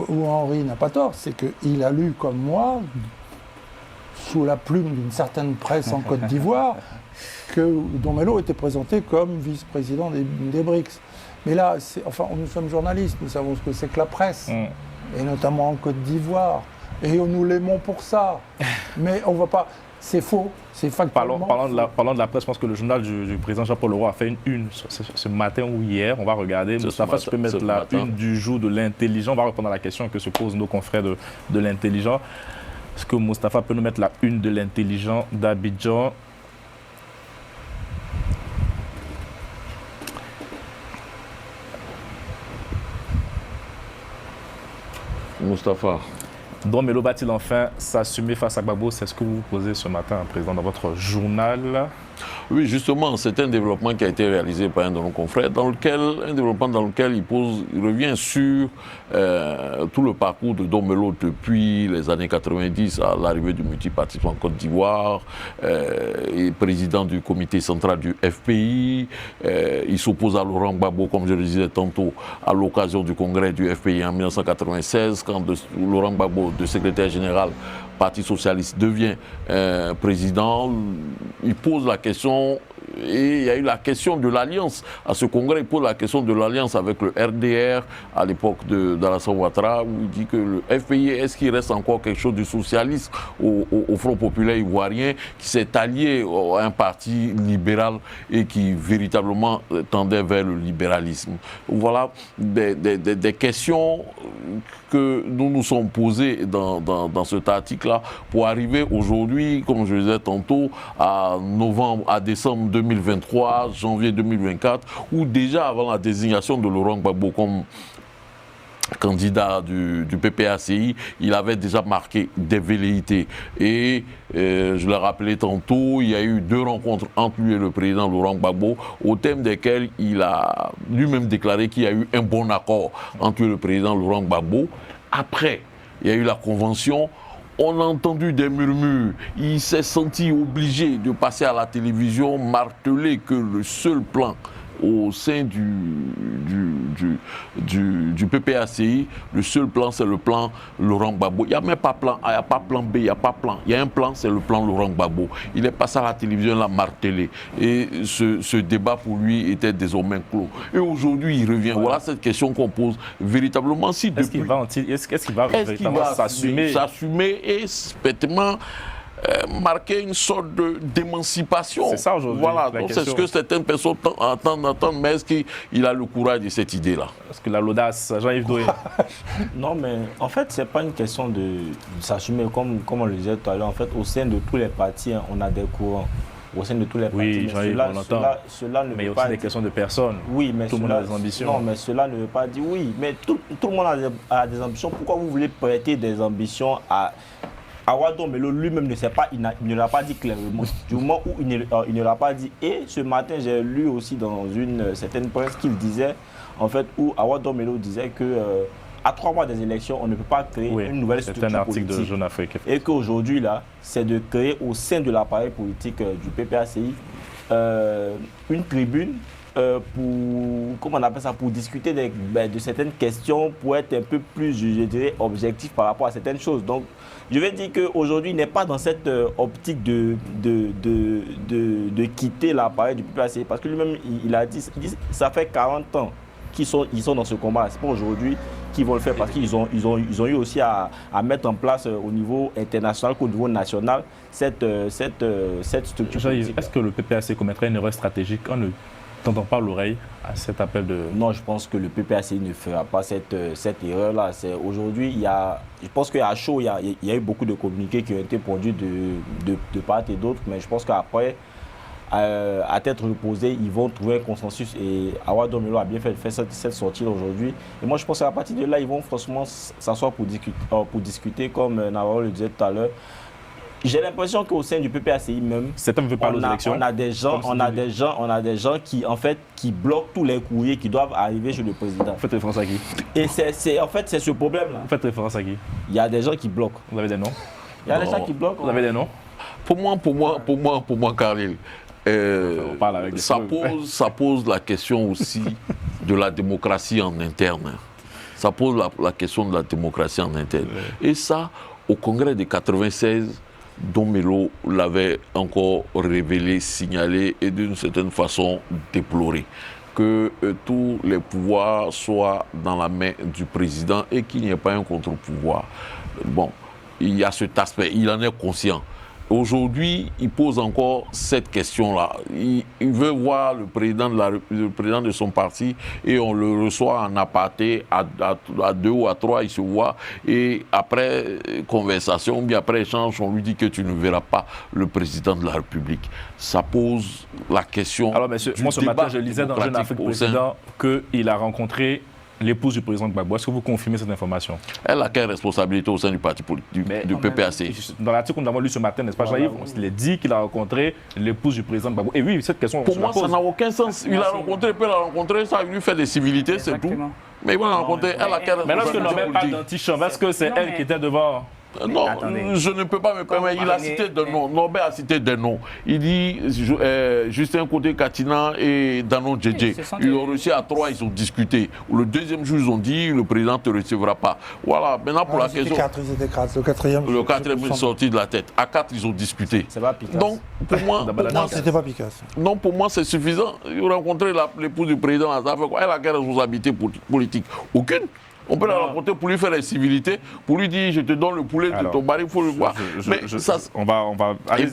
où Henri n'a pas tort, c'est qu'il a lu comme moi, sous la plume d'une certaine presse en Côte d'Ivoire, que Don Melo était présenté comme vice-président des BRICS. Mais là, nous sommes journalistes, nous savons ce que c'est que la presse, et notamment en Côte d'Ivoire. Et nous l'aimons pour ça. Mais on ne va pas... C'est faux, c'est factuellement parlant de la presse, je pense que le journal du président Jean-Paul Leroy a fait une ce matin ou hier. On va regarder. Moustapha, tu peux mettre la une du jour de l'intelligent. On va répondre à la question que se posent nos confrères de l'intelligent. Est-ce que Moustapha peut nous mettre la une de l'intelligent d'Abidjan? Moustapha. Don Melo va-t-il enfin s'assumer face à Gbagbo? C'est ce que vous vous posez ce matin, Président, dans votre journal. Oui, justement, c'est un développement qui a été réalisé par un de nos confrères, un développement dans lequel il revient sur tout le parcours de Don Melo depuis les années 90 à l'arrivée du multipartisme en Côte d'Ivoire, président du comité central du FPI. Il s'oppose à Laurent Gbagbo, comme je le disais tantôt, à l'occasion du congrès du FPI en 1996, quand Laurent Gbagbo, de secrétaire général Parti socialiste, devient président. Il pose la question, et il y a eu la question de l'alliance. À ce congrès, il pose la question de l'alliance avec le RDR, à l'époque d'Alassane Ouattara, où il dit que le FPI, est-ce qu'il reste encore quelque chose du socialisme au Front populaire ivoirien, qui s'est allié à un parti libéral et qui véritablement tendait vers le libéralisme. Voilà des questions que nous nous sommes posées dans cet article-là pour arriver aujourd'hui, comme je le disais tantôt, à décembre 2023, janvier 2024, où déjà avant la désignation de Laurent Gbagbo comme candidat du PPACI, il avait déjà marqué des velléités. Et je l'ai rappelé tantôt, il y a eu 2 rencontres entre lui et le président Laurent Gbagbo, au thème desquelles il a lui-même déclaré qu'il y a eu un bon accord entre le président Laurent Gbagbo. Après, il y a eu la convention. On a entendu des murmures. Il s'est senti obligé de passer à la télévision, marteler que le seul plan au sein du PPACI, le seul plan, c'est le plan Laurent Gbagbo. Il n'y a même pas plan A, il n'y a pas plan B, il n'y a pas plan. Il y a un plan, c'est le plan Laurent Gbagbo. Il est passé à la télévision, l'a martelé. Et ce débat, pour lui, était désormais clos. Et aujourd'hui, il revient. Voilà cette question qu'on pose véritablement. Si est-ce qu'il va véritablement s'assumer et effectivement marquer une sorte d'émancipation. C'est ça aujourd'hui. Voilà, donc c'est ce que certaines personnes entendent, mais est-ce qu'il a le courage de cette idée-là? Est-ce qu'il a l'audace, Jean-Yves Doué? Non, mais en fait, ce n'est pas une question de s'assumer, comme on le disait tout à l'heure. En fait, au sein de tous les partis, on a des courants. Au sein de tous les partis. Oui, Jean-Yves, on l'entend. Mais il y a aussi des questions de personnes. Oui, mais tout le monde a des ambitions. Non, mais cela ne veut pas dire oui. Mais tout le monde a des ambitions. Pourquoi vous voulez prêter des ambitions à Awa Dombelo lui-même ne sait pas, il ne l'a pas dit clairement. Du moment où il ne l'a pas dit. Et ce matin, j'ai lu aussi dans une certaine presse qu'il disait, en fait, où Awa Dombelo disait que à 3 mois des élections, on ne peut pas créer une nouvelle structure politique. C'est un article de Jeune Afrique. Et qu'aujourd'hui, là, c'est de créer au sein de l'appareil politique du PPACI une tribune pour, comment on appelle ça, pour discuter de certaines questions, pour être un peu plus, je dirais, objectif par rapport à certaines choses. Donc, je vais dire qu'aujourd'hui, il n'est pas dans cette optique de quitter l'appareil du PPACI, parce que lui-même, il a dit, ça fait 40 ans qu'ils sont dans ce combat. C'est pas aujourd'hui qu'ils vont le faire, parce qu'ils ont eu aussi à mettre en place au niveau international qu'au niveau national cette structure. Est-ce que le PPACI commettrait une erreur stratégique en ne tendant pas l'oreille à cet appel de... Non, je pense que le PPACI ne fera pas cette erreur-là. Aujourd'hui, je pense qu'à chaud, il y a eu beaucoup de communiqués qui ont été produits de part et d'autre, mais je pense qu'après, à tête reposée, ils vont trouver un consensus. Et Awa Dombelo a bien fait cette sortie aujourd'hui. Et moi, je pense qu'à partir de là, ils vont franchement s'asseoir pour discuter, comme Navarro le disait tout à l'heure. J'ai l'impression qu'au sein du PPACI même, on a des gens qui, en fait, qui bloquent tous les courriers qui doivent arriver chez le président. Vous faites référence à qui? Et en fait, c'est ce problème-là. Vous faites référence à qui? Il y a des gens qui bloquent. Vous avez des noms? Il y a des gens qui bloquent. Vous avez des noms? Pour moi, Khalil, ça pose la question aussi de la démocratie en interne. Ça pose la question de la démocratie en interne. Et ça, au congrès de 96, Dombelo l'avait encore révélé, signalé et d'une certaine façon déploré. Que tous les pouvoirs soient dans la main du président et qu'il n'y ait pas un contre-pouvoir. Bon, il y a cet aspect, il en est conscient. Aujourd'hui, il pose encore cette question-là. Il veut voir le président de son parti et on le reçoit en aparté à 2 ou à 3, il se voit. Et après conversation, ou bien après échange, on lui dit que tu ne verras pas le président de la République. Ça pose la question. Alors, monsieur, moi ce matin, je lisais dans Jeune Afrique Président qu'il a rencontré l'épouse du président Gbagbo. Est-ce que vous confirmez cette information? Elle a quelle responsabilité au sein du parti du PPACI? Dans l'article que nous avons lu ce matin, n'est-ce pas, Jean-Yves? Il est dit qu'il a rencontré l'épouse du président Gbagbo. Et oui, cette question... Pour moi, ça n'a aucun sens. Il peut la rencontrer, ça lui fait des civilités, c'est tout. Mais il va la rencontrer, elle a quelle responsabilité? Mais lorsque nous n'avons pas d'antichambre, est-ce que c'est elle qui était devant? Non, je ne peux pas me permettre. Il a cité des noms. Norbert a cité des noms. Il dit Justin Côté Katina et Danon Djedje. Ils ont réussi à 3, ils ont discuté. Le deuxième jour, ils ont dit le président ne te recevra pas. Voilà, maintenant pour la question. Le quatrième est sorti de la tête. À 4, ils ont discuté. Donc, pour moi. Non, c'était pas Picasso. Non, pour moi, c'est suffisant. Ils ont rencontré l'épouse du président. Elle a quelle responsabilité politique? Aucune. On peut la rencontrer pour lui faire des civilités, pour lui dire je te donne le poulet de ton mari, il faut le voir. On va et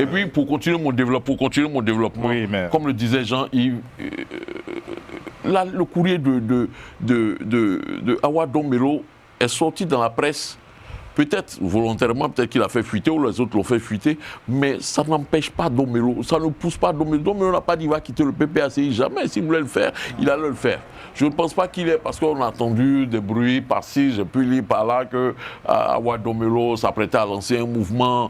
puis pour continuer mon développement, oui, mais... comme le disait Jean-Yves, là le courrier de Awa Dombelo est sorti dans la presse peut-être volontairement, peut-être qu'il a fait fuiter ou les autres l'ont fait fuiter, mais ça n'empêche pas Domelo, ça ne pousse pas Domelo. Domelo n'a pas dit qu'il va quitter le PPACI, jamais. S'il voulait le faire, il allait le faire. Je ne pense pas qu'il est, parce qu'on a entendu des bruits par-ci, j'ai pu lire par-là que Domelo s'apprêtait à lancer un mouvement.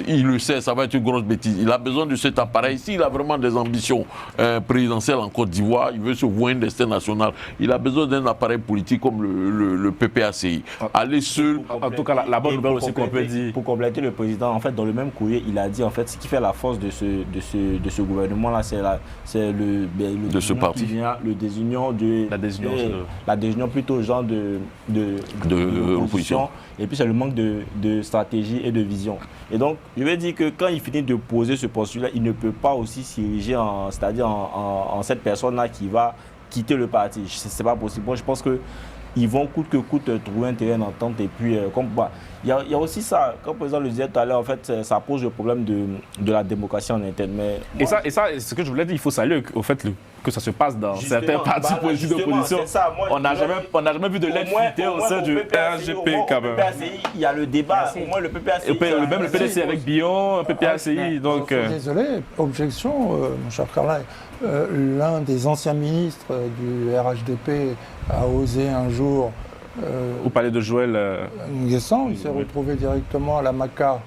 Il le sait, ça va être une grosse bêtise. Il a besoin de cet appareil. S'il a vraiment des ambitions présidentielles en Côte d'Ivoire, il veut se voir un destin national. Il a besoin d'un appareil politique comme le PPACI. Aller seul. En tout cas, la bonne nouvelle aussi qu'on peut dire. Pour compléter, le président, en fait, dans le même courrier, il a dit, en fait, ce qui fait la force de ce gouvernement-là, c'est de ce parti. Le désunion de... La désunion plutôt genre de l'opposition. Et puis, c'est le manque de stratégie et de vision. Et donc, je vais dire que quand il finit de poser ce postulat, il ne peut pas aussi s'ériger c'est-à-dire en cette personne-là qui va quitter le parti. Ce n'est pas possible. Moi, je pense qu'ils vont coûte que coûte trouver un terrain d'entente. Et puis, il y a aussi ça, comme le président le disait tout à l'heure, en fait, ça pose le problème de la démocratie en interne. Mais et ça, ce que je voulais dire, il faut saluer au fait que ça se passe dans certains partis politiques d'opposition. On n'a jamais vu de l'aide fuitée au sein du RGP quand même. Il y a le débat, au moins le PPACI. Même le PDC avec Billon, PPACI. Donc, désolé, objection, mon cher Carlin. L'un des anciens ministres du RHDP a osé un jour. Vous parlez de Joël Nguessan, il s'est retrouvé directement à la MACA,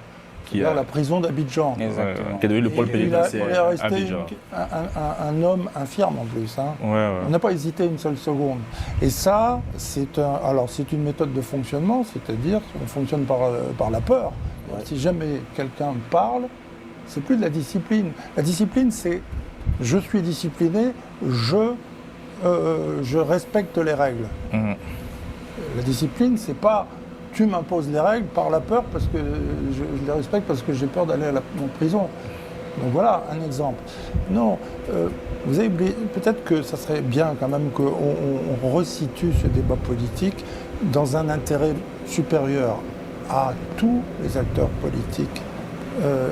c'est-à-dire la prison d'Abidjan. Qui est devenu le pôle pénitentiaire. Il est resté un homme infirme en plus. Hein. On n'a pas hésité une seule seconde. Et ça, c'est une méthode de fonctionnement, c'est-à-dire qu'on fonctionne par la peur. Si jamais quelqu'un parle, c'est plus de la discipline. La discipline, c'est je suis discipliné, je respecte les règles. La discipline, c'est pas tu m'imposes les règles par la peur parce que je les respecte parce que j'ai peur d'aller en prison. Donc voilà un exemple. Non, vous avez oublié, peut-être que ça serait bien quand même qu'on resitue ce débat politique dans un intérêt supérieur à tous les acteurs politiques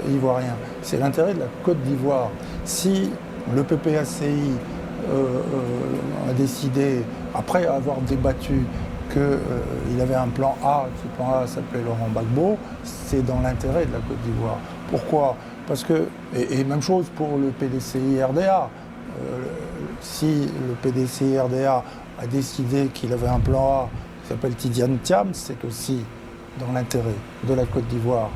ivoiriens. C'est l'intérêt de la Côte d'Ivoire. Si le PPACI a décidé, après avoir débattu, qu'il avait un plan A, ce plan A s'appelait Laurent Gbagbo, c'est dans l'intérêt de la Côte d'Ivoire. Pourquoi ? Parce que, et même chose pour le PDCI-RDA, si le PDCI-RDA a décidé qu'il avait un plan A qui s'appelle Tidiane Thiam, c'est aussi dans l'intérêt de la Côte d'Ivoire.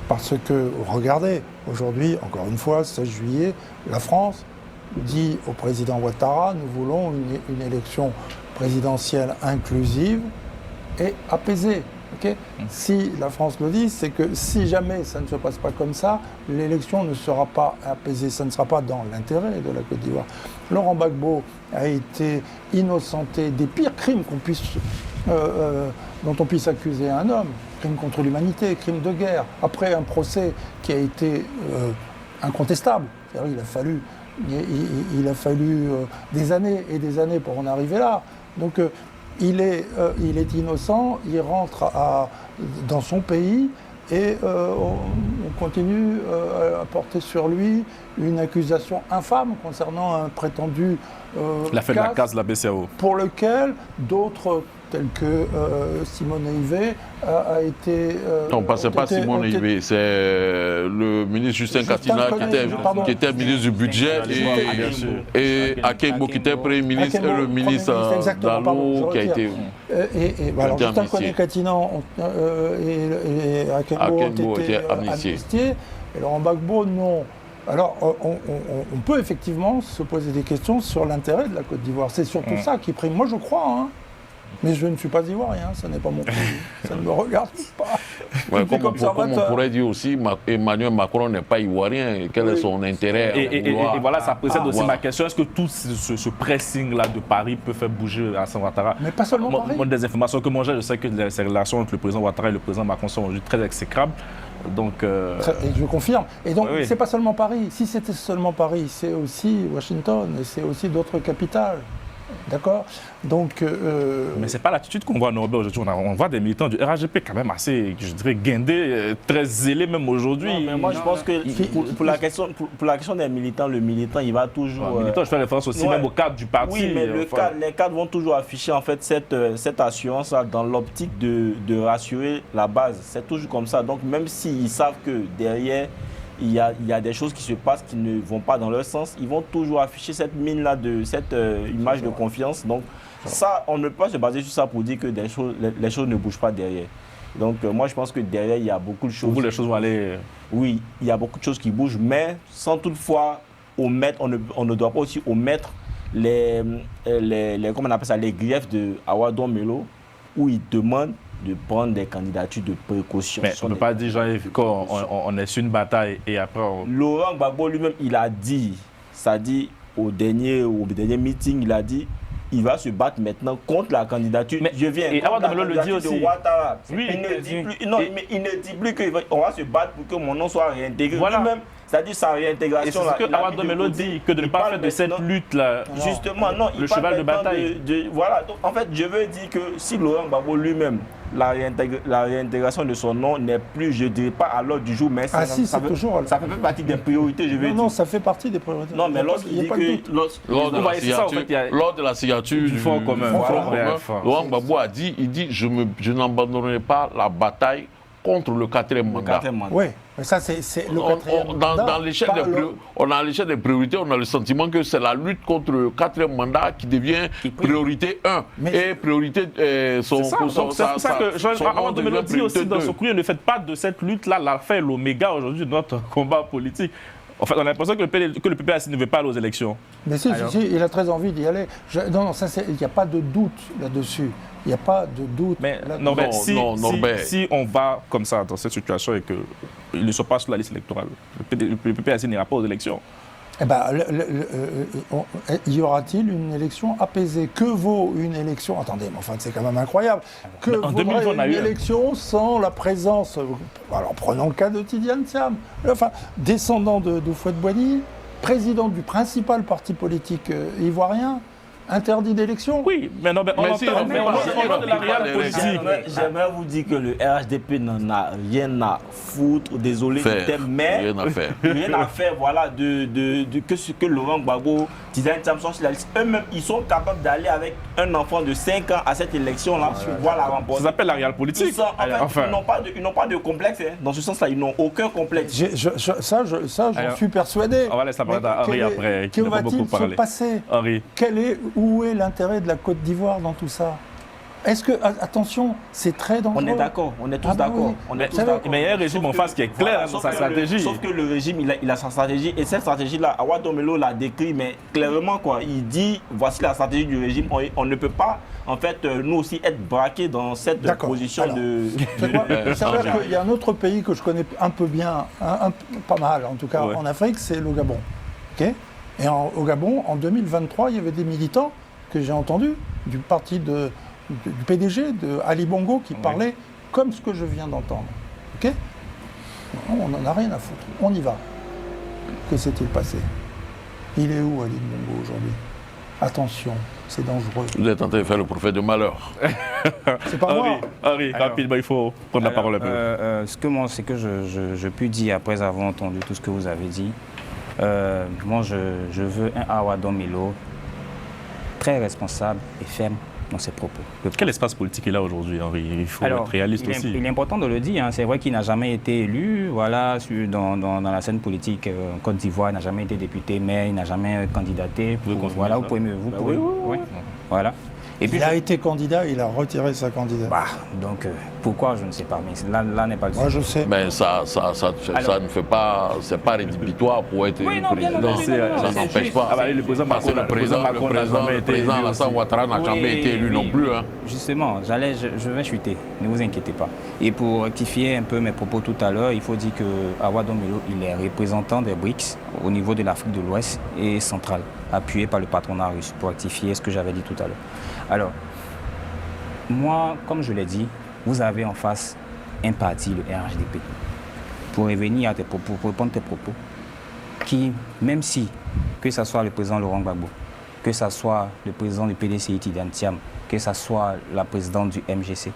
Parce que, regardez, aujourd'hui, encore une fois, 16 juillet, la France dit au président Ouattara, nous voulons une élection présidentielle inclusive et apaisée. Okay ? Si la France le dit, c'est que si jamais ça ne se passe pas comme ça, l'élection ne sera pas apaisée, ça ne sera pas dans l'intérêt de la Côte d'Ivoire. Laurent Gbagbo a été innocenté des pires crimes dont on puisse accuser un homme, crimes contre l'humanité, crimes de guerre, après un procès qui a été incontestable. C'est-à-dire, il a fallu des années et des années pour en arriver là. Donc il est innocent, il rentre dans son pays et on continue à porter sur lui une accusation infâme concernant un prétendu l'affaire de la case de la BCAO. Pour lequel d'autres, tels que Simone Ivé, a été... non, c'est pas Simone Ivé, c'est le ministre Justin Katina qui était ministre du budget et Akengbo qui était Premier ministre et le ministre Dalo qui a été... Alors Justin Katina et Akengbo ont été amnistiés et Laurent Gbagbo, non. Alors, on peut effectivement se poser des questions sur l'intérêt de la Côte d'Ivoire. C'est surtout ça qui prime. Moi, je crois, hein. Mais je ne suis pas ivoirien, ce n'est pas mon pays. Ça ne me regarde pas. Ouais, comme on pourrait dire aussi, Emmanuel Macron n'est pas ivoirien. Quel est son intérêt et voilà, ça précède aussi ma question. Est-ce que tout ce pressing-là de Paris peut faire bouger Alassane Ouattara ? Mais pas seulement Paris. Moi, des informations que moi j'ai, je sais que ces relations entre le président Ouattara et le président Macron sont aujourd'hui très exécrables. Donc, et je confirme. Et donc, c'est pas seulement Paris. Si c'était seulement Paris, c'est aussi Washington et c'est aussi d'autres capitales. D'accord? Donc. Mais ce n'est pas l'attitude qu'on voit en Europe aujourd'hui. On voit des militants du RHDP quand même assez, je dirais, guindés, très zélés même aujourd'hui. Non, mais moi, je pense que pour la question des militants, le militant, il va toujours... Le militant, je fais référence aussi même au cadre du parti. Oui, mais les cadres vont toujours afficher en fait cette assurance dans l'optique de rassurer la base. C'est toujours comme ça. Donc, même s'ils savent que derrière, il y a des choses qui se passent qui ne vont pas dans leur sens, ils vont toujours afficher cette mine-là, cette image de confiance. Donc, ça, on ne peut pas se baser sur ça pour dire que les choses ne bougent pas derrière. Donc, moi, je pense que derrière, il y a beaucoup de choses. Pour vous, les choses vont aller... Oui, il y a beaucoup de choses qui bougent, mais sans toutefois omettre, on ne doit pas aussi omettre comment on appelle ça, les griefs de Awa Domelo, où il demande de prendre des candidatures de précaution. Mais on ne peut pas dire, Jean-Yves, qu'on est sur une bataille et après... Laurent Gbagbo lui-même, il a dit, ça dit au dernier meeting, il a dit, il va se battre maintenant contre la candidature. Mais je viens. Et Awa Domelo le dit aussi. Oui, il ne dit plus qu'on va se battre pour que mon nom soit réintégré. Voilà. Lui-même, c'est-à-dire sa réintégration. Et c'est ce que Awa Domelo dit, que de ne pas faire de cette lutte-là. Justement, non, le cheval de bataille. Voilà, donc en fait, je veux dire que si Laurent Gbagbo lui-même, la réintégration de son nom n'est plus, je ne dirais pas à l'ordre du jour, mais ça fait partie des priorités, je veux dire. Non, ça fait partie des priorités. Non, mais lorsqu'il dit que... Lors de la signature du Front commun, Laurent Gbagbo a dit, je n'abandonnerai pas la bataille contre le 4e mandat. Oui, mais ça c'est le 4e mandat. On a l'échelle des priorités, on a le sentiment que c'est la lutte contre le 4e mandat qui devient priorité 1. Et priorité c'est pour ça que Jean-Awa Domelo dit aussi dans son courrier, ne faites pas de cette lutte-là l'alpha et l'oméga aujourd'hui de notre combat politique. En fait, on a l'impression que le PPAC ne veut pas aller aux élections. Mais si, il a très envie d'y aller. Non, il n'y a pas de doute là-dessus. Il n'y a pas de doute. Mais si on va comme ça dans cette situation et qu'il ne soit pas sur la liste électorale, le PPAC n'ira pas aux élections. Eh ben, y aura-t-il une élection apaisée? Que vaut une élection? Attendez, mais enfin, c'est quand même incroyable. Que vaudrait une élection sans la présence... Alors, prenons le cas de Tidiane Thiam. Enfin, descendant de Houphouët-Boigny, président du principal parti politique ivoirien, interdit d'élection. Oui, mais non, mais on entend de la réelle politique. J'aimerais vous dire que le RHDP n'en a rien à foutre, désolé du thème, mais rien à faire, voilà, que ce que Laurent Gbagbo, Tidiane Thiam sont sur la liste. Eux-mêmes, ils sont capables d'aller avec un enfant de 5 ans à cette élection-là, voir la remporter. Ça s'appelle la réelle politique. Ils n'ont pas de complexe, hein. Dans ce sens-là, ils n'ont aucun complexe. J'en suis persuadé. On va laisser parler à Henri après, qui va beaucoup parler. Se passer Henri. Où est l'intérêt de la Côte d'Ivoire dans tout ça? Est-ce que, attention, c'est très dangereux? On est d'accord, on est tous d'accord. Mais il y a un régime en face qui est clair dans sa stratégie. Sauf que le régime, il a sa stratégie. Et cette stratégie-là, Awa Domelo l'a décrit, mais clairement, quoi. Il dit, voici la stratégie du régime. On ne peut pas, en fait, nous aussi, être braqués dans cette position de... C'est vrai qu'il y a un autre pays que je connais un peu bien, pas mal, en tout cas, en Afrique, c'est le Gabon. Okay, et au Gabon, en 2023, il y avait des militants que j'ai entendus du parti du PDG, de Ali Bongo, qui parlait comme ce que je viens d'entendre. Ok? On n'en a rien à foutre. On y va. Que s'est-il passé? Il est où, Ali Bongo, aujourd'hui? Attention, c'est dangereux. Vous êtes en train de faire le prophète de malheur. C'est pas moi. Henri, rapidement, il faut prendre la parole un peu. Ce que je puis dire après avoir entendu tout ce que vous avez dit, moi, je veux un Awa Domelo très responsable et ferme dans ses propos. Quel espace politique est là aujourd'hui, Henri? Il faut être réaliste aussi. Il est important de le dire. Hein. C'est vrai qu'il n'a jamais été élu dans la scène politique en Côte d'Ivoire. Il n'a jamais été député, mais il n'a jamais candidaté. Voilà, vous pouvez oui. Voilà. Et puis, il a été candidat, il a retiré sa candidature. Donc, pourquoi, je ne sais pas, mais là n'est pas le sujet. Moi, je sais. Mais ça ne fait pas, c'est pas rédhibitoire pour être président. Ça n'empêche pas. Le président Alassane Ouattara n'a jamais été élu non plus. Hein. Justement, je vais chuter, ne vous inquiétez pas. Et pour rectifier un peu mes propos tout à l'heure, il faut dire que Awa Domelo, il est représentant des BRICS au niveau de l'Afrique de l'Ouest et centrale, appuyé par le patronat russe, pour rectifier ce que j'avais dit tout à l'heure. Alors, moi, comme je l'ai dit, vous avez en face un parti, le RHDP, pour revenir à tes propos, pour répondre à tes propos, qui, même si, que ce soit le président Laurent Gbagbo, que ce soit le président du PDCI Tidiane Thiam, que ce soit la présidente du MGC,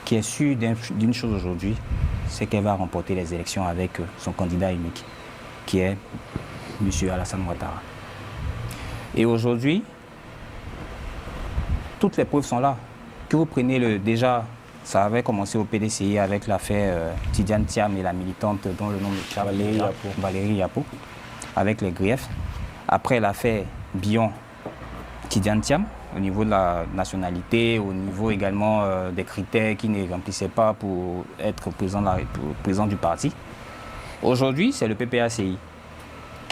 qui est sûre d'une chose aujourd'hui, c'est qu'elle va remporter les élections avec son candidat unique, qui est M. Alassane Ouattara. Et aujourd'hui, toutes les preuves sont là. Que vous preniez déjà, ça avait commencé au PDCI avec l'affaire Tidiane Thiam et la militante dont le nom est Valérie Yapo, avec les griefs. Après l'affaire Bion Tidiane Thiam, au niveau de la nationalité, au niveau également des critères qui ne remplissaient pas pour être président du parti. Aujourd'hui, c'est le PPACI.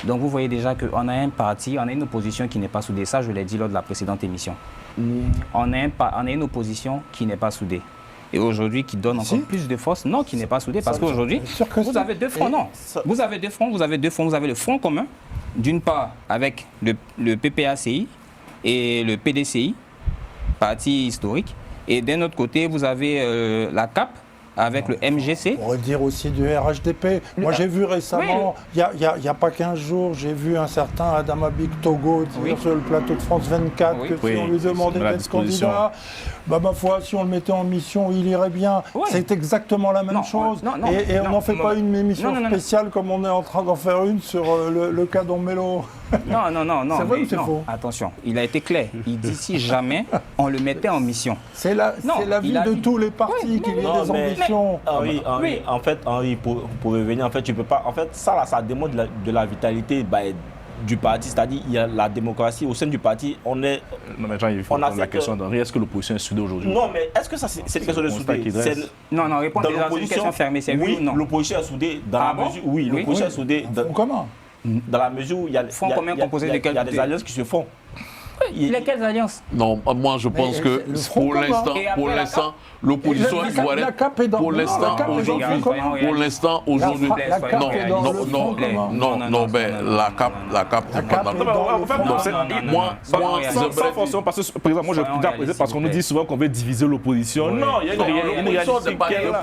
Donc vous voyez déjà qu'on a un parti, on a une opposition qui n'est pas soudée. Ça, je l'ai dit lors de la précédente émission. On a une opposition qui n'est pas soudée. Et aujourd'hui, qui donne encore plus de force. Non, qui n'est pas soudée. Parce qu'aujourd'hui, vous avez deux fronts. Non, vous avez deux fronts. Vous avez le front commun, d'une part avec le PPACI et le PDCI, parti historique. Et d'un autre côté, vous avez la CAP avec le MGC. On pourrait dire aussi du RHDP. Moi, j'ai vu récemment, il n'y a pas 15 jours, j'ai vu un certain Adama Big Togo dire sur le plateau de France 24 que si on lui demandait d'être candidat, bah, ma foi, si on le mettait en mission, il irait bien. C'est exactement la même chose. Et on n'en fait pas une émission spéciale comme on est en train d'en faire une sur le cas d'Ombello. Non. C'est vrai ou c'est faux? Attention, il a été clair. Il dit si jamais on le mettait en mission. C'est la vie de tous les partis qu'il y ait des ambitions. Henri, en fait, Henri, pour revenir, en fait, tu peux pas. En fait, ça, là, ça démontre de la vitalité du parti. C'est-à-dire, il y a la démocratie au sein du parti. On est. Non, mais Jean, il faut poser la question d'Henri. Est-ce que l'opposition est soudée aujourd'hui? Non, mais est-ce que ça, c'est une question de soudée? Non, répondez déjà, c'est une question fermée. C'est oui ou non? L'opposition est soudée dans la mesure. Oui, l'opposition est soudée. Comment? Dans la mesure où il y a des alliances qui se font. Lesquelles alliances? Non, moi je pense que pour l'instant, l'opposition ivoirienne, pour l'instant, aujourd'hui, non, ben la CAP, moi, sans forcément, parce que, par exemple, moi je président parce qu'on nous dit souvent qu'on veut diviser l'opposition. Non, il y a une réalité qui est là.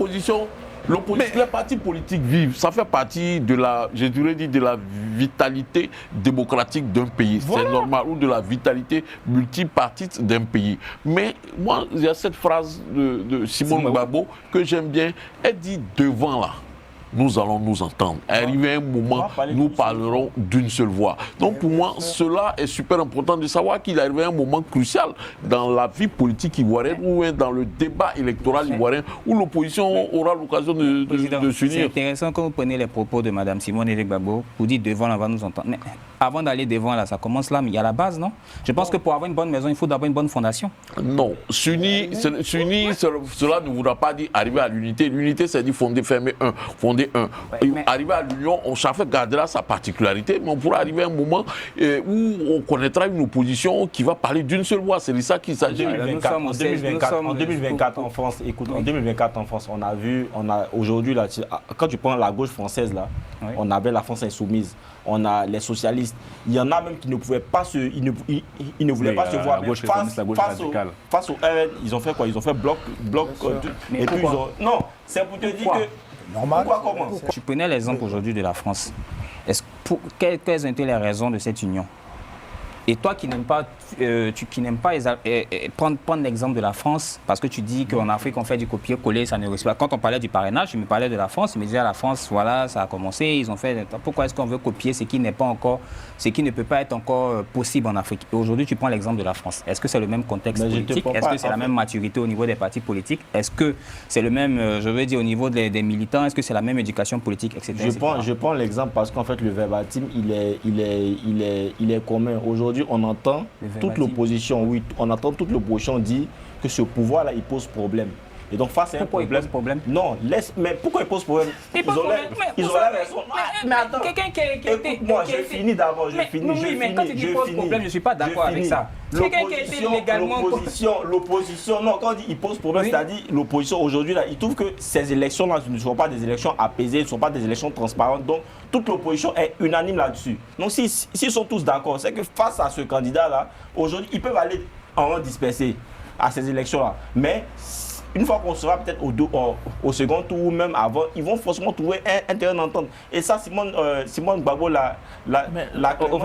Les partis politiques vivent, ça fait partie de la vitalité démocratique d'un pays. C'est normal, ou de la vitalité multipartite d'un pays. Mais moi, il y a cette phrase de Simone Gbagbo que j'aime bien. Elle dit devant là. Nous allons nous entendre. Arrivé un moment, nous parlerons d'une seule voix. Donc pour moi, cela est super important de savoir qu'il est arrivé un moment crucial dans la vie politique ivoirienne ou dans le débat électoral ivoirien où l'opposition aura l'occasion de s'unir. C'est intéressant quand vous prenez les propos de Mme Simone Gbagbo, vous dites devant là, on va nous entendre. Mais avant d'aller devant là, ça commence là, mais il y a la base, non? Je pense que pour avoir une bonne maison, il faut d'abord une bonne fondation. Non, s'unir, cela ne voudra pas dire arriver à l'unité. L'unité, c'est dire fonder, fermer un. Arriver à l'union, chacun gardera sa particularité, mais on pourra arriver à un moment où on connaîtra une opposition qui va parler d'une seule voix. C'est de ça qu'il s'agit. En 2024 en France, écoute, en 2024 en France, on a aujourd'hui, quand tu prends la gauche française, là, on avait la France insoumise, on a les socialistes. Il y en a même qui ne pouvaient pas ils ne voulaient pas se voir. Face au RN, ils ont fait quoi? Ils ont fait bloc et puis non, c'est pour te dire que. Normal. Tu prenais l'exemple aujourd'hui de la France. Quelles ont été les raisons de cette union? Et toi qui n'aimes pas, prendre l'exemple de la France, parce que tu dis qu'en Afrique on fait du copier-coller, ça ne réussit pas. Quand on parlait du parrainage, je me parlais de la France, je me disais la France, voilà, ça a commencé, ils ont fait. Pourquoi est-ce qu'on veut copier ce qui n'est pas encore, ce qui ne peut pas être encore possible en Afrique? Et aujourd'hui, tu prends l'exemple de la France. Est-ce que c'est le même contexte politique? Est-ce que c'est la même maturité au niveau des partis politiques? Est-ce que c'est le même, je veux dire, au niveau des militants? Est-ce que c'est la même éducation politique, etc. Je prends l'exemple parce qu'en fait, le verbatim, il est commun. Aujourd'hui, on entend toute l'opposition, on entend toute l'opposition dire que ce pouvoir-là, il pose problème. Et donc face à un problème... il pose problème? Non, mais pourquoi il pose problème? Ils ont la raison. Mais attends, écoute-moi, je finis d'abord, Oui, mais quand tu dis pose problème, je ne suis pas d'accord avec ça. L'opposition, non, quand on dit il pose problème, c'est-à-dire l'opposition aujourd'hui, il trouve que ces élections-là ne sont pas des élections apaisées, ne sont pas des élections transparentes. Donc, toute l'opposition est unanime là-dessus. Donc, s'ils sont tous d'accord, c'est que face à ce candidat-là, aujourd'hui, ils peuvent aller en disperser à ces élections-là. Mais une fois qu'on sera peut-être au second tour ou même avant, ils vont forcément trouver un terrain d'entente. Et ça, Simone Gbagbo l'a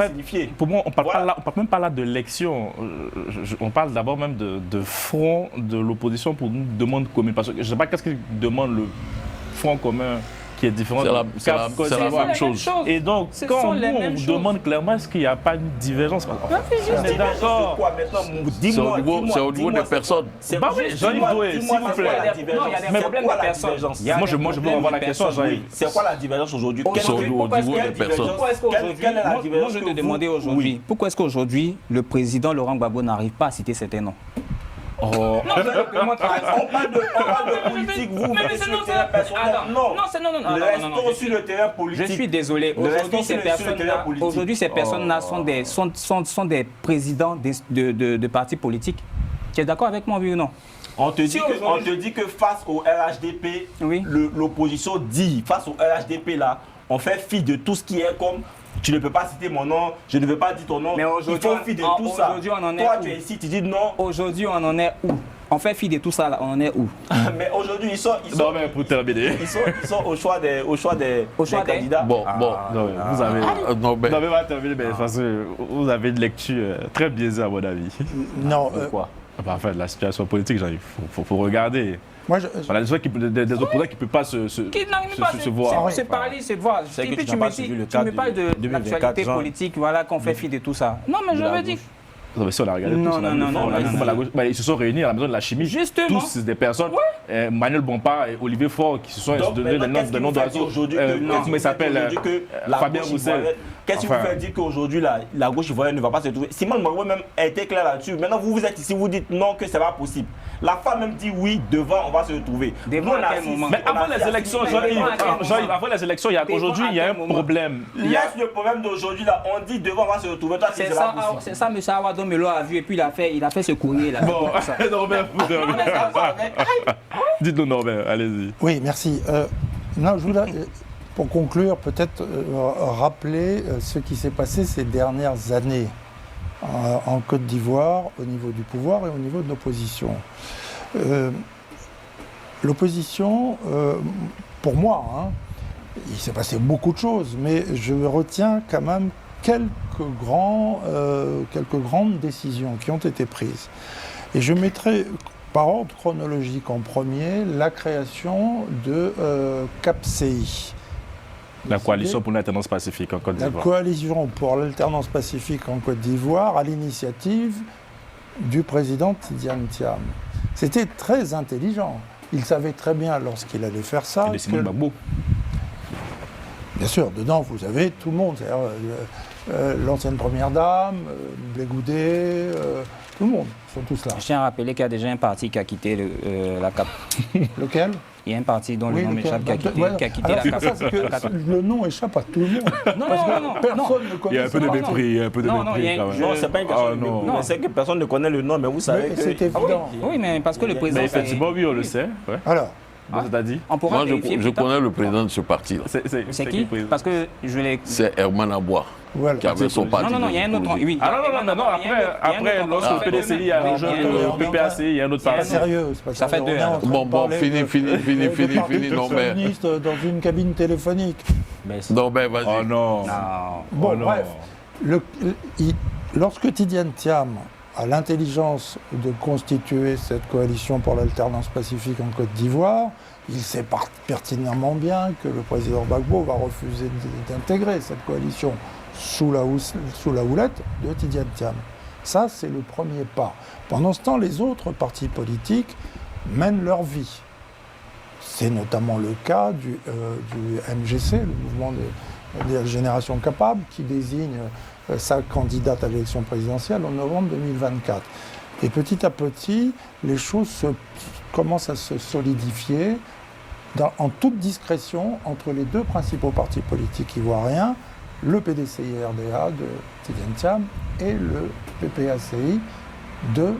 signifié. Pour moi, on parle même pas là de l'élection. On parle d'abord même de front de l'opposition pour une demande commune. Parce que je ne sais pas qu'est-ce qu'il demande le front commun qui est différent. C'est la même chose. Et donc, quand nous, on demande clairement, est-ce qu'il n'y a pas une divergence? On est d'accord. Dis-moi. C'est au niveau des personnes. Bah oui, Jean-Yves Doué, s'il vous plaît. Non, il y a des problèmes de personnes. Moi, je veux revoir la question, Jean-Yves. C'est quoi la divergence aujourd'hui? C'est au niveau des personnes. Quelle est la divergence? Moi, je te demandais aujourd'hui, pourquoi est-ce qu'aujourd'hui, le président Laurent Gbagbo n'arrive pas à citer certains noms? On parle de politique, vous, mais sur le terrain personnel. Non, restons sur le terrain politique. Je suis désolé. Aujourd'hui, ces personnes-là sont des présidents de partis politiques. Tu es d'accord avec moi, oui ou non? On te dit que face au RHDP, l'opposition dit, face au RHDP là, on fait fi de tout ce qui est comme tu ne peux pas citer mon nom, je ne veux pas dire ton nom, il faut fi de tout ça. Toi, tu es ici, tu dis non. Aujourd'hui, on en est où? On fait fi de tout ça là, on en est où? Mais aujourd'hui, ils sont pour terminer. Ils sont au choix des candidats. Bon. Non, vous avez. Non, mais pas terminé, mais parce que vous avez une lecture très biaisée, à mon avis. Non. Pourquoi? Enfin, la situation politique, il faut regarder. Moi, voilà, des opposants qui ne peuvent pas se voir. C'est parler, c'est voir. Et puis tu me parles de l'actualité politique, voilà, qu'on fait fi de tout ça. Non, mais je veux dire. Non, mais si on a regardé tous, ils se sont réunis à la maison de la chimie. Justement. Tous des personnes, Manuel Bompard et Olivier Faure, qui se sont donné des noms d'oiseaux. Comment il s'appelle? Fabien Roussel. Qu'est-ce qui vous fait dire qu'aujourd'hui la gauche ivoirienne ne va pas se trouver? Simone Gbagbo même a été clair là-dessus. Maintenant vous êtes ici, vous dites non, que c'est pas possible. La femme même dit oui, devant on va se retrouver. Mais avant les élections, Jean-Yves, avant les élections, aujourd'hui il y a un problème. Laisse le problème d'aujourd'hui là, on dit devant on va se retrouver. Toi, c'est ça, M. Awa Domelo a vu et puis il a fait ce courrier là. Bon, Norbert, dites-nous Norbert, allez-y. Oui, merci. Non, je voudrais, pour conclure, peut-être rappeler ce qui s'est passé ces dernières années en Côte d'Ivoire, au niveau du pouvoir et au niveau de l'opposition. L'opposition, pour moi, il s'est passé beaucoup de choses, mais je retiens quand même quelques grandes décisions qui ont été prises. Et je mettrai par ordre chronologique en premier la création de CAPCI. La coalition pour l'alternance pacifique en Côte d'Ivoire. La coalition pour l'alternance pacifique en Côte d'Ivoire à l'initiative du président Tidiane Thiam. C'était très intelligent. Il savait très bien lorsqu'il allait faire ça. Et de Simone Gbagbo. Bien sûr, dedans vous avez tout le monde. C'est-à-dire l'ancienne première dame, Blé Goudé, tout le monde, ils sont tous là. Je tiens à rappeler qu'il y a déjà un parti qui a quitté la CAP. Lequel? Il y a un parti dont le nom m'échappe qui a quitté la CAP. Le nom échappe à tout le monde. Non. Personne ne connaît. Il y a un peu de mépris, Non, c'est pas une question de mépris. C'est que personne ne connaît le nom, mais vous savez que... C'est évident. Oui, mais parce que le président... Effectivement, oui, on le sait. Alors, c'est-à-dire moi, je connais le président de ce parti-là. C'est qui? Parce que je l'ai... C'est Herman Aboua, qui avait son parti. Non, il y a un autre... Oui. Non, après, lorsque le PDCI a rejoint le PPAC, il y a un autre c'est pas parti. sérieux. Ça fait deux. Bon, fini, non, mais... dans une cabine téléphonique. Non, mais vas-y. Oh non. Bon, bref. Lorsque Tidiane Thiam a l'intelligence de constituer cette coalition pour l'alternance pacifique en Côte d'Ivoire, il sait pertinemment bien que le président Gbagbo va refuser d'intégrer cette coalition sous la houlette de Tidiane Thiam. Ça, c'est le premier pas. Pendant ce temps, les autres partis politiques mènent leur vie. C'est notamment le cas du MGC, le mouvement de la génération capable, qui désigne sa candidate à l'élection présidentielle en novembre 2024. Et petit à petit, les choses commencent à se solidifier en toute discrétion entre les deux principaux partis politiques ivoiriens, le PDCI-RDA de Tidiane Thiam et le PPACI de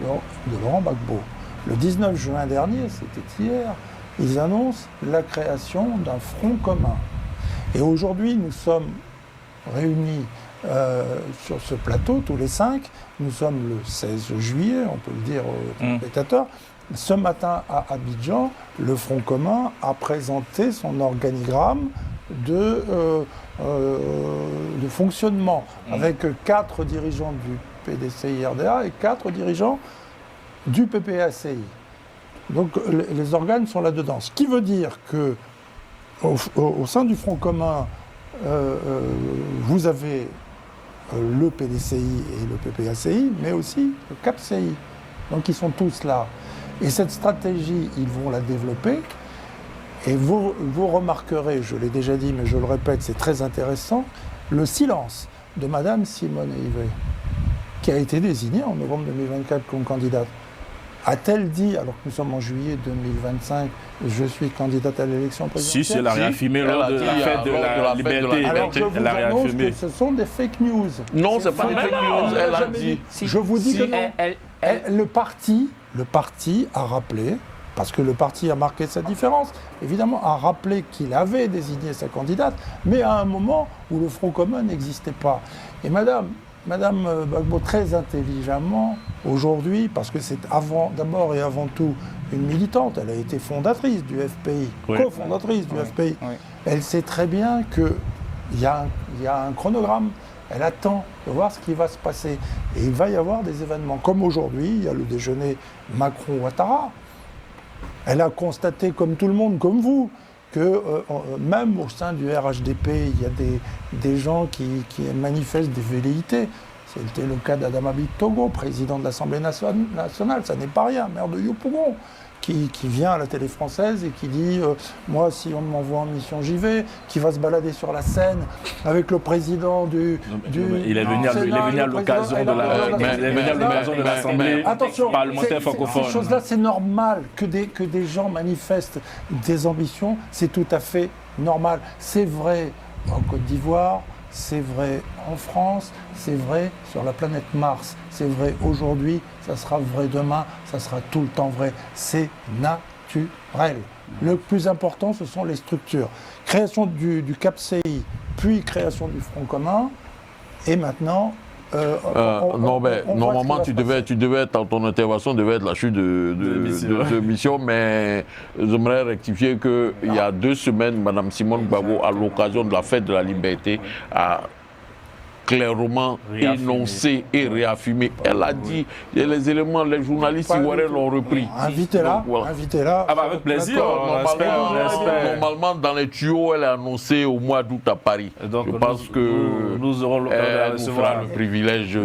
Laurent Gbagbo. Le 19 juin dernier, c'était hier, ils annoncent la création d'un front commun. Et aujourd'hui, nous sommes réunis sur ce plateau, tous les 5. Nous sommes le 16 juillet, on peut le dire aux spectateurs. ce matin à Abidjan, le Front commun a présenté son organigramme de fonctionnement, avec 4 dirigeants du PDCI-RDA et 4 dirigeants du PPACI. Donc les organes sont là-dedans. Ce qui veut dire que au sein du Front commun, vous avez le PDCI et le PPACI, mais aussi le CAPCI. Donc ils sont tous là. Et cette stratégie, ils vont la développer. Et vous remarquerez, je l'ai déjà dit, mais je le répète, c'est très intéressant, le silence de Madame Simone Veil, qui a été désignée en novembre 2024 comme candidate. A-t-elle dit, alors que nous sommes en juillet 2025, je suis candidate à l'élection présidentielle? Si, elle a réaffirmé lors de la fête de la liberté. Alors je vous annonce que ce sont des fake news. Non, c'est pas fake news, elle a dit. Je vous dis que non. Le parti a rappelé, parce que le parti a marqué sa différence, évidemment, a rappelé qu'il avait désigné sa candidate, mais à un moment où le Front commun n'existait pas. Et Madame Gbagbo, très intelligemment, aujourd'hui, parce que c'est d'abord et avant tout une militante, elle a été fondatrice du FPI, cofondatrice du FPI, elle sait très bien qu'il y a un chronogramme. Elle attend de voir ce qui va se passer. Et il va y avoir des événements. Comme aujourd'hui, il y a le déjeuner Macron-Ouattara. Elle a constaté, comme tout le monde, comme vous, que même au sein du RHDP, il y a des gens qui manifestent des velléités. C'était le cas d'Adama Togo, président de l'Assemblée nationale, ça n'est pas rien, maire de Yopougon, qui vient à la télé française et qui dit moi, si on m'envoie en mission, j'y vais, qui va se balader sur la scène avec le président il est venu à l'occasion de l'Assemblée parlementaire francophone. Ces choses-là, c'est normal que des gens manifestent des ambitions, c'est tout à fait normal. C'est vrai en Côte d'Ivoire, c'est vrai en France, c'est vrai sur la planète Mars, c'est vrai aujourd'hui, ça sera vrai demain, ça sera tout le temps vrai. C'est naturel. Le plus important, ce sont les structures. Création du CAPCI, puis création du Front commun, et maintenant... normalement, tu devais être, ton intervention devait être la chute de mission, mais j'aimerais rectifier qu'il y a 2 semaines, Mme Simone Gbagbo, à l'occasion de la fête de la liberté, a clairement énoncé et réaffirmé. Elle a dit, et les éléments, les journalistes ivoiriens l'ont repris. Invitez-la. Ah bah avec plaisir. Normalement, dans les tuyaux, elle a annoncé au mois d'août à Paris. Donc, je pense que nous aurons l'occasion de recevoir le privilège.